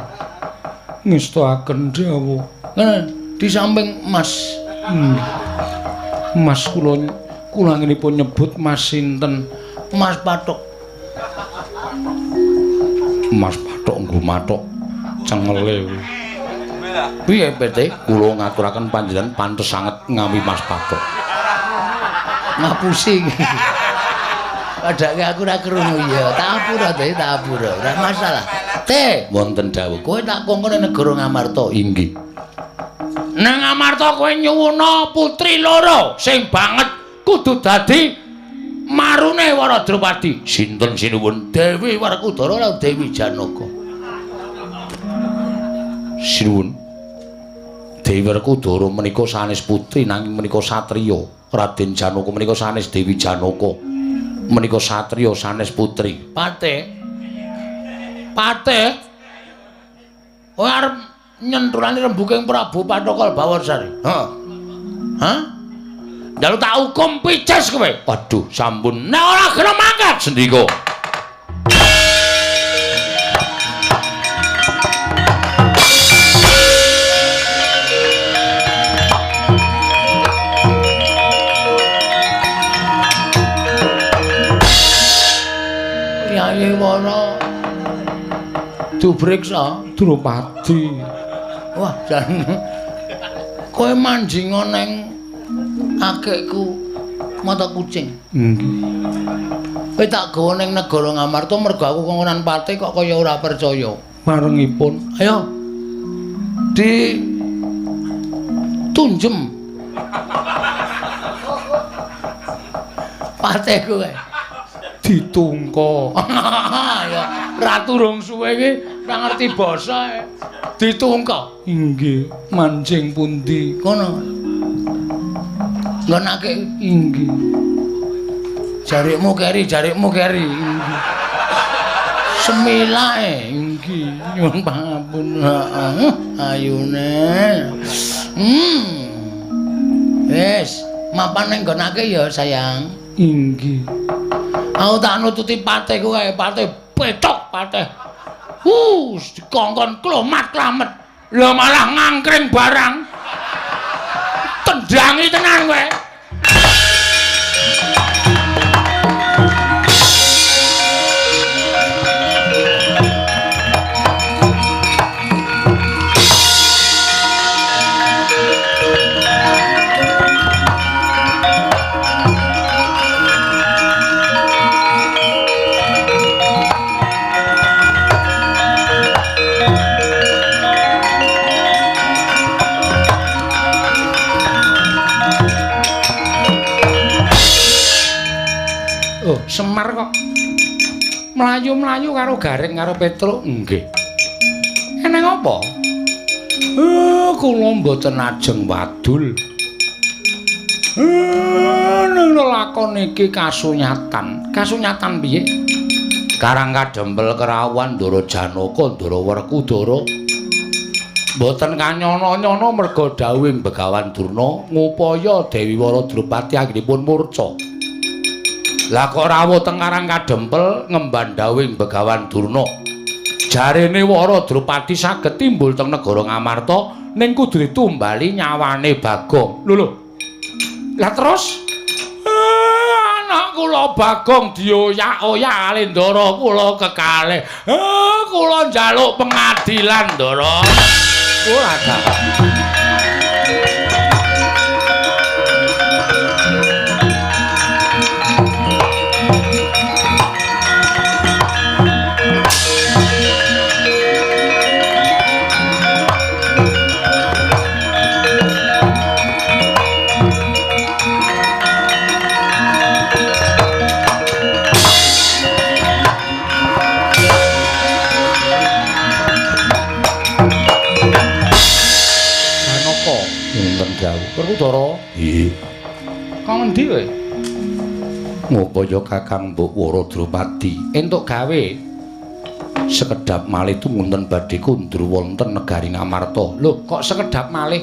Ngestakaken dawuh. Ngene di samping Mas. Mas kula ngenipun nyebut Mas sinten? Mas Patok. Mas Patok nggo matok cengele. Piye PT? Kula ngaturaken panjenengan pantes sanget ngami Mas Patok. Ngapusi. Padahal aku ora krungu ya. Tak apura Teh, tak apura. Ora masalah. Teh, Wonten dawuh. kowe tak kongkon ning negara Ngamarta. Inggih. Nang Ngamarta kowe nyuwuna putri loro sing banget kudu dadi marune Wara Drupadi. Sinten sinuwun? Dewi Werkudara lan Dewi Janaka. Sinuwun. Dewi Werkudara menika sanes putri nanging menika satriya. Raden Janaka menika sanes Dewi Janaka. Menika satriya sanes putri. Patih. Kowe arep nyenturani rembuking Prabu Patokal Bawarsari. Hah? Hah? Dalu tak hukum pices kowe. Waduh, sampun. Nek ora gelem mangkat Sendika. Kyai Wara dubriksa. Drupadi. Wah, jan kowe manjinga ning akekku mata kucing. Nggih. Kowe tak gawa ning negara Ngamarta mergo aku kongkonan pati kok kaya ora percaya. Marengipun Ayo. Di tunjem. Pateku kae. ditungka. Ya, ratu rong suwe iki ora ngerti basa. Ditungka. Inggih, manjing pundi? Kono. Ngonake Inggih. jarikmu keri. Inggih. Semilake. Inggih. Nyuwun pangapun. Ayune. Wis, mapan ning nggonake ya, sayang. Inggih. Aku tak nututi patihku kae, patih petok patih. Dikongkon klomat klamet. Lah malah ngangkring barang. Tendangi tenan kowe. Semar kok mlayu-mlayu karo Garing karo Petruk nggih. Eneng apa? Kula mboten ajeng wadul. Ning lakon iki kasunyatan. Kasunyatan piye? Karang kadempel kerawan Ndara Janaka, Ndara Werkudara. Mboten kanyono-nyono merga dawuhing Begawan Durna ngupaya Dewi Wara Drupadi anggenipun murca. Lah kok rawuh teng Karang Kadempel ngemban dawuhing Begawan Durna. Jarene Wara Drupadi saged timbul teng negara Ngamarta ning kudu ditumbali nyawane Bagong. Lho. Lah terus anak kula Bagong dioyak-oyak kali Ndara kula kekalih. Kula njaluk pengadilan Ndara. Ora gampang. Werkudara. Nggih. Kang endi kowe? Ngupaya Kakang Mbok Wara Drupadi entuk gawe sekedhap malih tumunten badhe kundur wonten negari Ngamarta. Lho, kok sekedhap malih?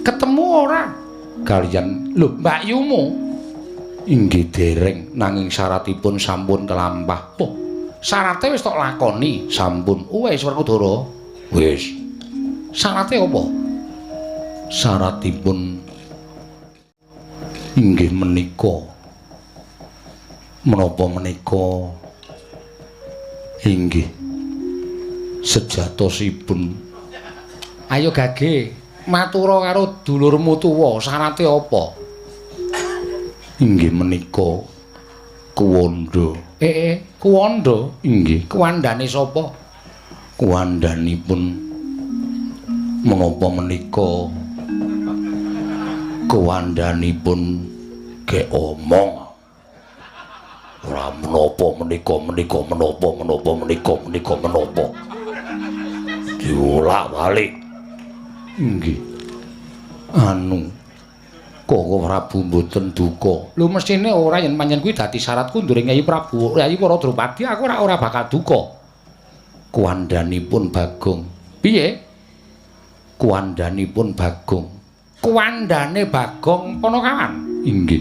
Ketemu ora? Kaliyan lho, Mbak Yumu. Inggih dereng nanging syaratipun sampun kelampah. Oh, syarate wis tok lakoni, sampun. Wis Werkudara. Wis. Syarate apa? Syaratipun inggih menika menapa menika inggih sejatosipun. Ayo Gage matura karo dulurmu tuwa syarate apa? Inggih menika kuwanda. Kuwanda inggih kuwandane sapa? Kuwandanipun menapa menika kuwandanipun ge omong ora menapa menika menapa diulak balik nggih anu Koko Prabu mboten duka lho mestine ora yen panjenengan kuwi dadi syarat kunduring Nyai Prabu Nyai Wara Drupadi aku ora bakal duka kuwandanipun Bagong piye kuwandanipun Bagong kuwandane Bagong Panakawan. Inggih.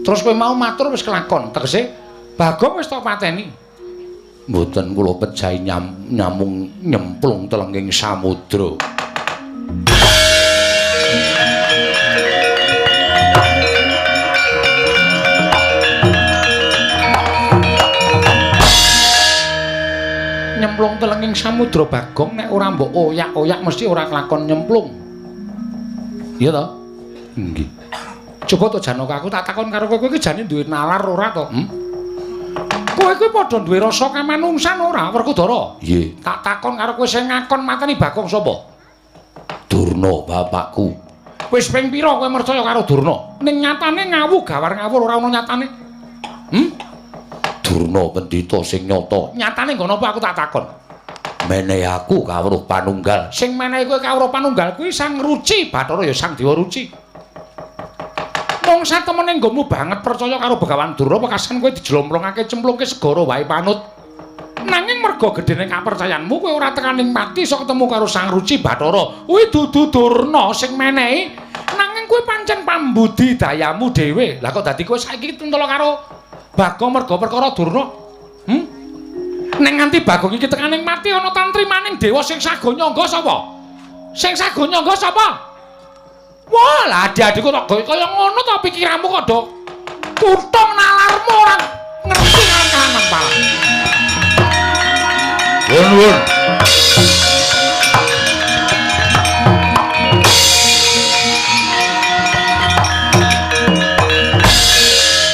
Terus kowe mau matur wis kelakon, tegese Bagong wis tok pateni. Mboten kula pejahi nyamung nyemplung telenging samudra. Nyemplung telenging samudra Bagong nek ora mbok oyak-oyak mesti ora kelakon nyemplung. Iya toh? Nggih. Coba to Janaka aku tak takon karo kowe iki jane duwe nalar ora to? Kowe kuwi padha duwe rasa kamanungsan ora, Werkudara? Nggih. Tak takon karo kowe sing ngakon mateni Bagong sapa? Durna bapakku. Wis ping pira kowe percaya karo Durna? Ning nyatane ngawuh gawar ngawur ora ono nyatane. Durna pendhita sing nyata. Nyatane nggo napa aku tak takon? Menehi aku kawruh panunggal. Sing menehi kowe kawruh panunggal kuwi Sang Ruci Bathara ya Sang Dewa Ruci. Wong satemene nggomu banget percaya karo Begawan Durna pekasan kowe dijlomplongake cemplungke segara wae panut. Nanging merga gedene kapercayanmu kowe ora tekaning pati iso ketemu karo Sang Ruci Bathara. Kuwi dudu Durna sing menehi. Nanging kowe pancen pambudidayamu dhewe. Lah kok dadi kowe saiki tuntula karo Bagong merga perkara Durna? Ning nganti Bagong iki tekaning mati ana tantrimaning dewa sing sago nyangga sapa? Sing sago nyangga sapa? Wah, lah adik-adikku kok kaya ngono to pikiranmu kok do kutung nalarmu ora ngerti kan pala. Wun.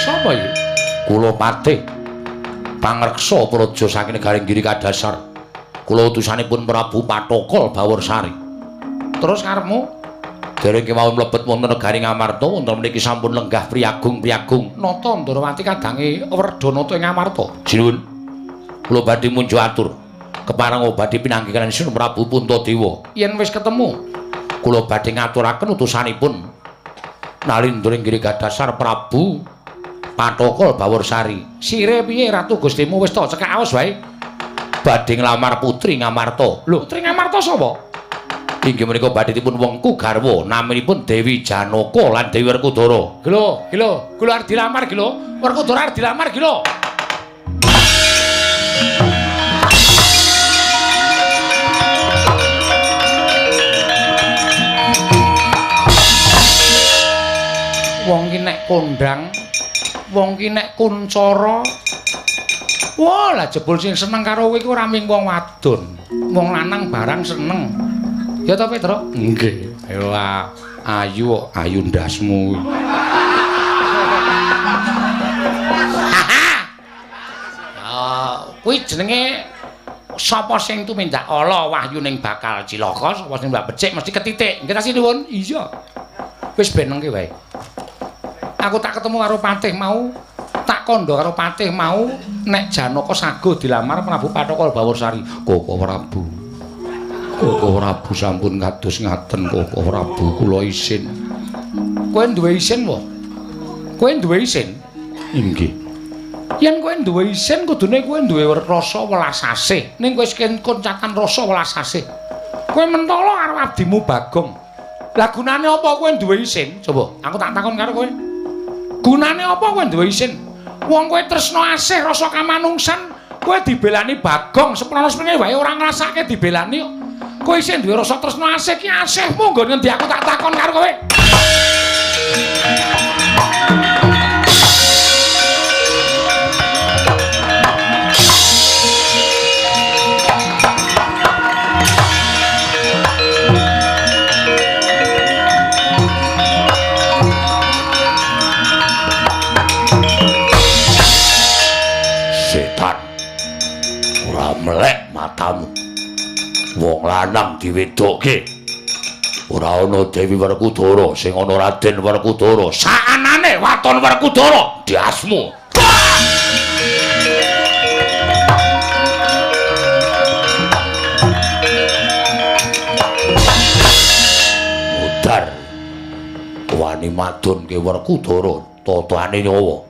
Sapa iki? Kula Patih pangreksa praja saking negaring Giri Kadasar. Kula utusanipun Prabu Patokol Baworsari. Terus karepmu Dereng kemawon mlebet wonten negari Ngamarta wonten mriki sampun lenggah priyagung-priyagung nata Ndarawati kadange Werdanata ing Ngamarta. Sinuwun kula badhe munjuk atur kepareng badhe pinanggih kaliyan Sun Prabu Puntadewa. Yen wis ketemu Kula badhe ngaturaken utusanipun Nalindra inggih gadhasar Prabu Patokol Baworsari. Sire piye Ratu Gustimu wis ta cekak aos wae? Badhe nglamar putri Ngamarta. Lho, Putri Ngamarta sapa? Inggih menika badhe dipun wengku garwa naminipun Dewi Janaka lan Dewi Werkudara. Gelo, kula arep dilamar gelo. Werkudara arep dilamar gelo. Wong ki nek kondang, wong ki nek kuncara. Wah, lah jebul sing seneng karo kowe iku ora mung wong wadon. Wong lanang barang seneng. Ya ta, Pedro? Nggih. Ayo ayu ndasmu. Kuwi jenenge sapa sing tumindak ala wahyuning bakal cilaka, sapa sing mbak becik mesti ketitik. Nggih ta sinuwun? Iya. Wis benengke wae. Aku tak ketemu karo Patih mau, tak kandha karo Patih mau nek Janaka saguh dilamar Prabu Patokol Baworsari. Koko Prabu. Koko Prabu sampun kados ngaten Koko Prabu kula isin. Kowe duwe isin wae. Kowe duwe isin? Inggih. Yen kowe duwe isin kudune kowe duwe rasa welas asih. Ning kowe koncatan rasa welas asih. Kowe mentala karo abdimu Bagong. Lah gunane apa kowe duwe isin? Coba aku tak takon karo kowe. Gunane apa kowe duwe isin? Wong kowe tresna asih rasa kamanungsan, kowe dibelani Bagong seprana-sprene wae ora ngrasake dibelani kok. Kowe isih duwe rasa tresna asih ki asihmu nggon ngendi aku tak takon karo kowe. Melek matamu. Wong lanang diwedokke. Ora ana Dewi Werkudara, sing ana Raden Werkudara. Saanane waton Werkudara diasmu. Mudar. Wani madunke Werkudara, tatane nyawa.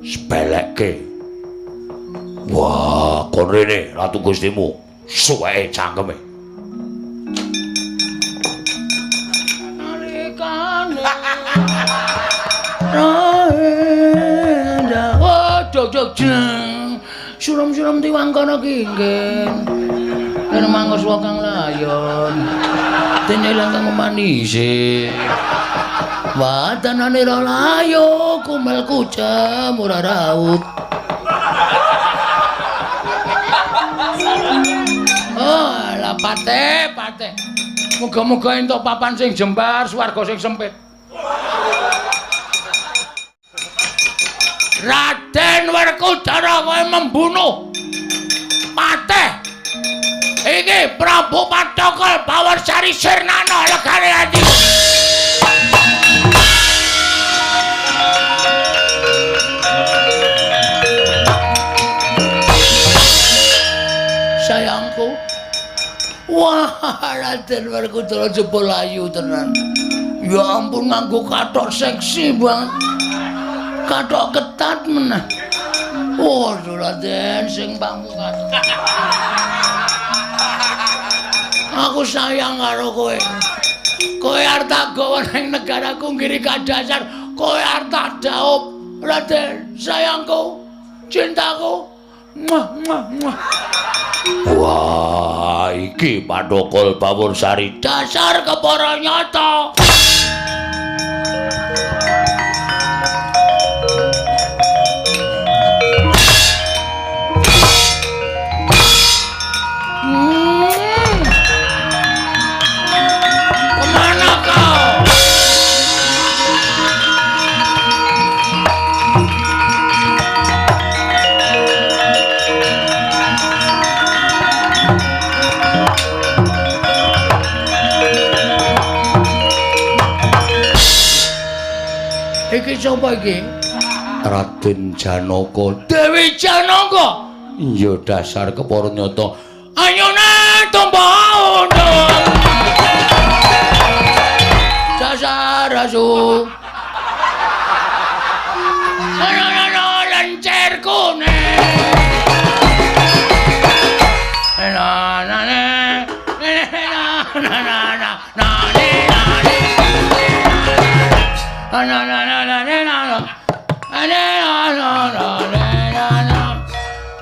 Spelekke. Wah, kon rene Ratu Gustimu, suweke cangkeme. Nalikane oh, jog jeng. Suram-suram tiwangkana kinggen. Yen mangos wong kang layon. Denyelang kang manise. Wadanane ra layo kumelku jam ora raut. Oh, lah Patih. Muga-muga entuk papan sing jembar, swarga sing sempit. Raden Werkudara kowe membunuh Patih. Iki Prabu Patokol Baworsari Sirnana legane ati. Sayangku. Wah, Raden Werkudara jebul ayu tenan. Ya ampun nganggo kathok seksi banget. Kathok ketat meneh. Waduh Raden sing pamungkas. Aku sayang karo kowe. Kowe arep tak gawa ning negaraku ngiri kadasar. Kowe arep tak dhaup. Raden, sayangku, cintaku. Muah. Wah, iki Patokol Baworsari Dasar kepara nyata. Kemana kau? Iki sapa iki? Raden Janaka. Dewi Janaka. Iya dasar kepara nyata. Ayune tumpah undung. Dasar asu. Ana lencer kuning.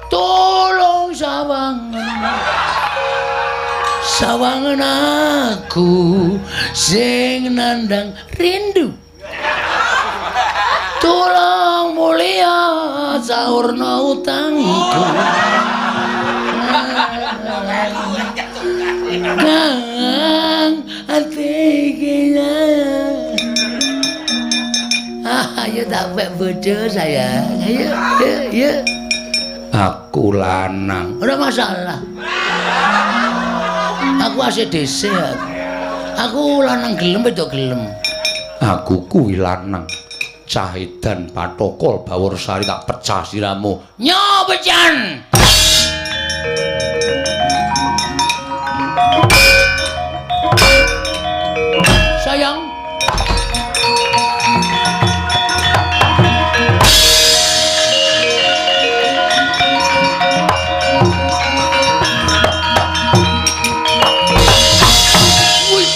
Tolong sawangan aku sing nandang rindu. Tolong mulia saurna utangku. Kang atiknya. Ayo tak bojo sayang. Ayo. Aku lanang. Ora masalah. Aku asih dhisik. Aku lanang gelem wedok gelem. Aku kuwi lanang. Cahedan Patokol Bawarsari tak pecah siramu. Nyo pecan. Sayang.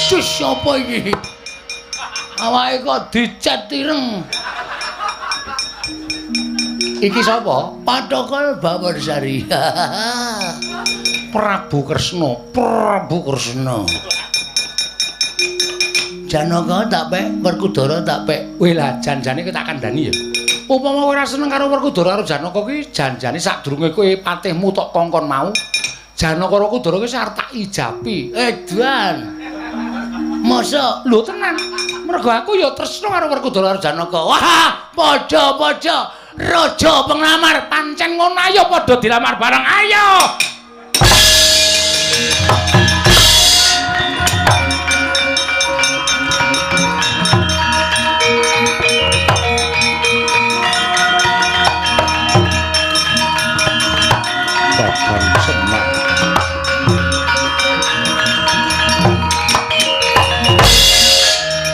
Wis sapa iki? Awake kok dicet ireng. Iki sapa? Patokol Bawarsari. Prabu Kresna. Prabu Kresna. Janaka tak pek, Werkudara tak pek. Wih lah janjane kowe tak kandhani ya. Upama kowe ora seneng karo Werkudara karo Janaka kuwi janjane sadurunge kowe patihmu tok kongkon mau. Janaka karo Werkudara kuwi arep tak ijapi. Edan. Mosok Lho tenan. Mergo aku ya tresna karo Werkudara karo Janaka. wah, padha-padha raja penglamar Pancen ngono ayo padha dilamar bareng ayo. Kakang Semar.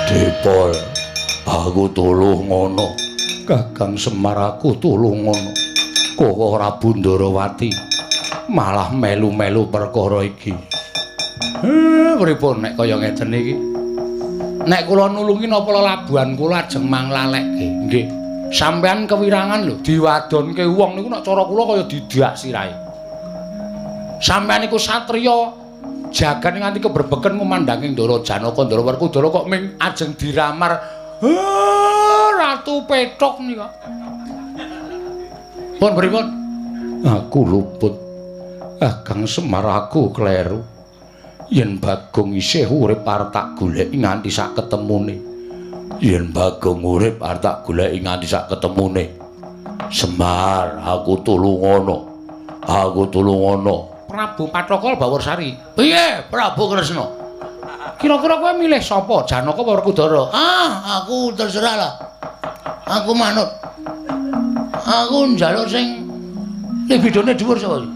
Dipol, aku tuluh ngono. Kakang Semar aku tulung ngono. Kok ora Bundarawati malah melu-melu perkara iki. Pripun nek kaya ngeten iki? Nek kula nulungi napa labuhan kula ajeng manglalekke. Nggih. Sampeyan kewirangan lho diwadonke wong niku nek cara kula kaya didak sirahe. Sampeyan iku satriya jagan nganti keberbeken ngumandhangi Ndara Janaka, Ndara Werkudara kok ming ajeng diramar Ratu Petruk nika. Pun pripun? Aku luput. Kakang Semar aku kleru. Yen Bagong isih urip arep tak goleki nganti sak ketemune. Yen Bagong urip arep tak goleki nganti sak ketemune. Semar, aku tulung ngono. Aku tulung ngono. Prabu Patrokol Bawarsari. piye Prabu Kresna? Kira-kira kowe milih sapa? Janaka apa Werkudara? Aku terserah lah. Aku manut. Aku njaluk sing libidone dhuwur sapa iki?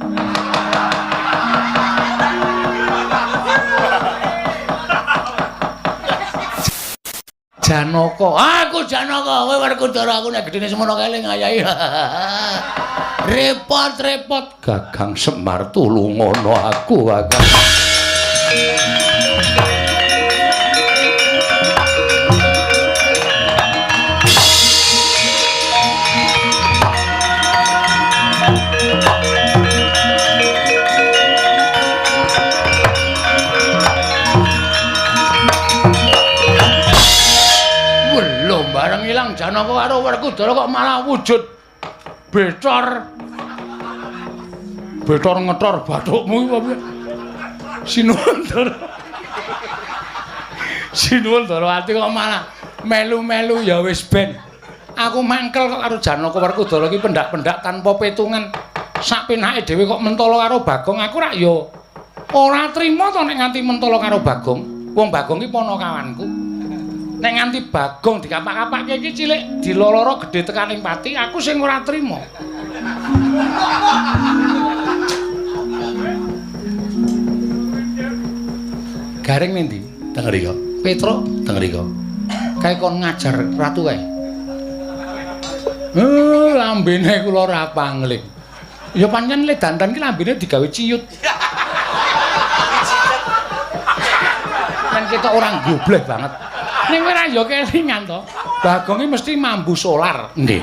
Janaka. Aku Janaka, kowe Werkudara, aku nek gedene semono keling ayahi. Repot-repot. Kakang Semar tulung ngono aku, Kakang. Belum bareng ilang Janaka karo Werkudara kok malah wujud Betor. Betor ngetor bathukmu iki apa? Sinuwun Ndara. Sinuwun Ndarawati kok malah melu-melu ya wis ben. Aku mangkel kok karo Janaka Werkudara iki pendak-pendak tanpa petungan. Sak penake dhewe kok mentala karo Bagong, aku rak ya ora trima to nek nganti mentala karo Bagong. Wong Bagong iki ponokawanku. Nek nganti Bagong dikapak-kapakke iki cilik diloloro gedhe tekaning pati, aku sing ora trima. Gareng nendi? Teng mriko. Petro Teng mriko. kae kon ngajar ratu kae. Lambene kula ora pangling. Ya pancen le dandan ki lambene digawe ciyut. Kan ketok orang goblek banget. Ning ora ya kelingan to. Bagong mesti mambu solar. Nggih.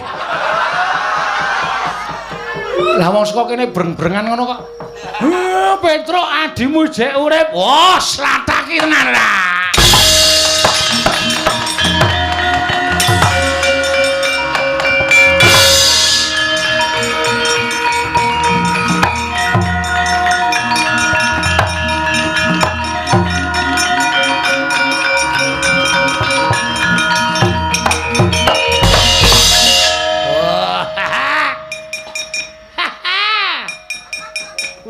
Lah wong saka kene breng-brengan ngono kok. Petro adimu jek urip. Wah, slataki tenan ra.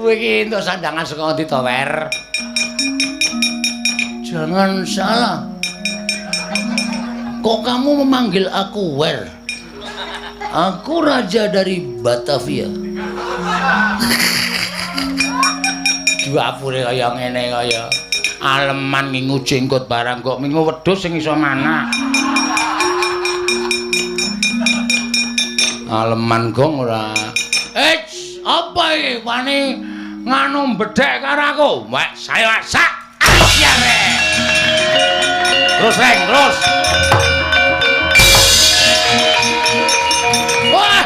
Iki entuk sandangan saka ndi to, Wer? Jangan salah. Kok kamu memanggil aku Wer? Aku raja dari Batavia. Duapure kaya ngene kaya aleman ngingu jenggot barang kok mingu wedhus sing iso manak. Aleman gong ora. Apa iki wani nganu bedhek karo aku? Wek saya sak asyare. Terus Reng, terus. Wah.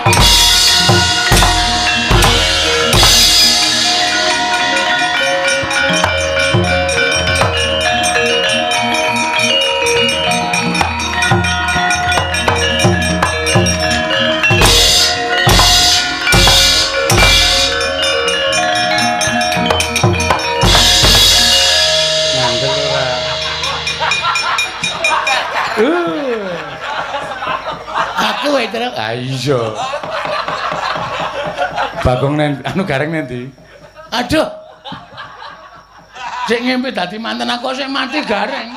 Aku wae terus. Ah iya. Bagong anu Gareng nendi? Aduh. Sik ngimpi dadi manten aku sing mati Gareng.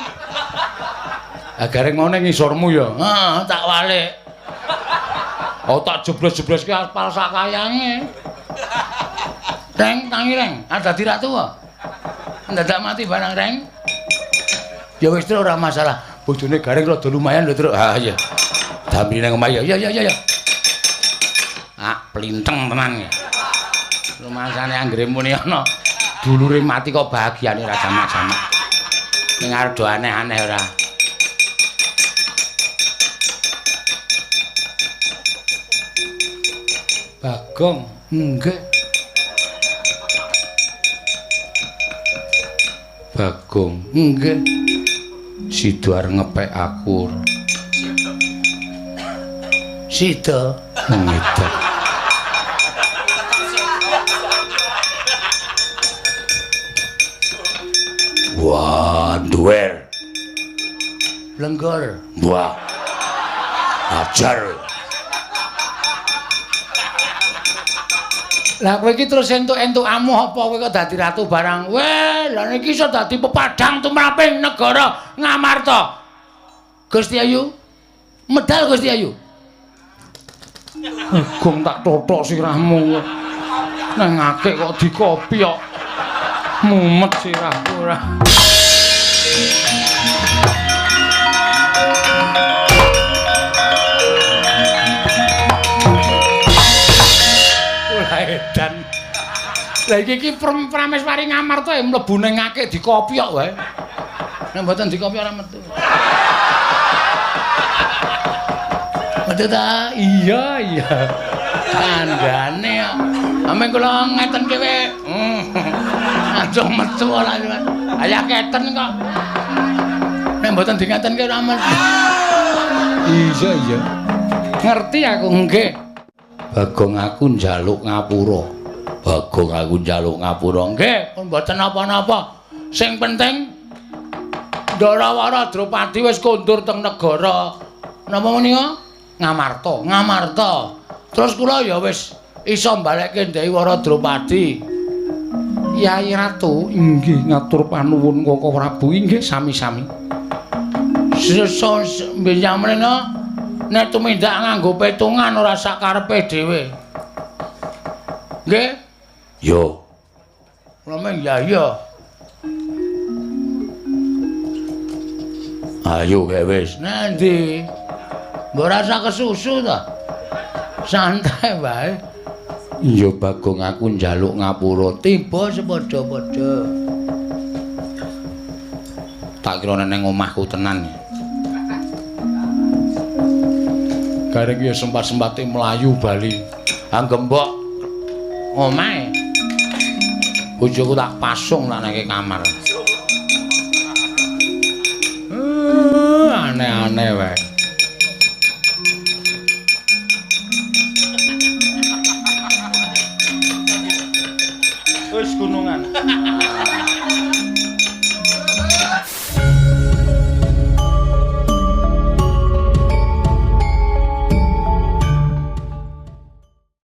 Ah Gareng mau ning ngisormu ya. Heeh, tak walik. Oh tak jeblos-jebloske aspal sakayange. Reng, tangi Reng, ada dadi ratu kok. Ndadak mati barang Reng. Ya wis terus ora masalah. Bojone Gareng rada lumayan lho, Truk. Ah iya. Damri nang omah ya. Ya. Ah, plinteng tenan ya. Rumasane anggere muni ana dulure mati kok bahagiane ora jamak-jamak. Ning arep do aneh-aneh ora. Bagong, nggih. Bagong, Nggih. Sido arep ngepek aku. Sida. Ngedek. Wah, duwer. Lenggor. Wah. Ajar. Lah kowe iki terus entuk-entuk amuh apa kowe kok dadi ratu barang? Weh, lah niki iso dadi pepadang tumraping negara Ngamarta. Gusti Ayu. Medal Gusti Ayu. Gong tak totok sirahmu. Nang akeh kok dikopi kok. Mumet sirahku ora. Edan. Lah iki Prameswari Ngamarta mlebu ning akeh dikopi kok wae. Nek mboten dikopi ora metu. Metu ta? Iya. Kandhane kok. Ameng kula ngeten kowe. Aja metu ora. Aya keten kok. Nek mboten dingatenke ora metu. Iya. Ngerti aku nggih. Bagong aku njaluk ngapura. Bagong aku njaluk ngapura. Nggih, pun mboten napa-napa. Sing penting Ndarawara Drupadi wis kondur teng negara napa menika? Ngamarta. Terus kula ya wis iso mbalekke Ndaiwara Drupadi. Yai Ratu inggih ngatur panuwun Koko Prabu inggih sami-sami. Binyamrena nek tumindak nganggo petungan ora sak karepe dhewe. Nggih? Yo. Lemeng ya iya. Ayo kae wis. Nanti mbok rasa kesusu ta? Santai wae. Ya Bagong aku njaluk ngapura. Tiba sepadha-padha. Tak kira neng omahku tenan. Gareng ya sempat-sempate mlayu bali. Anggembok Omahe. bojoku tak pasung tak nang kamar. Aneh-aneh wae.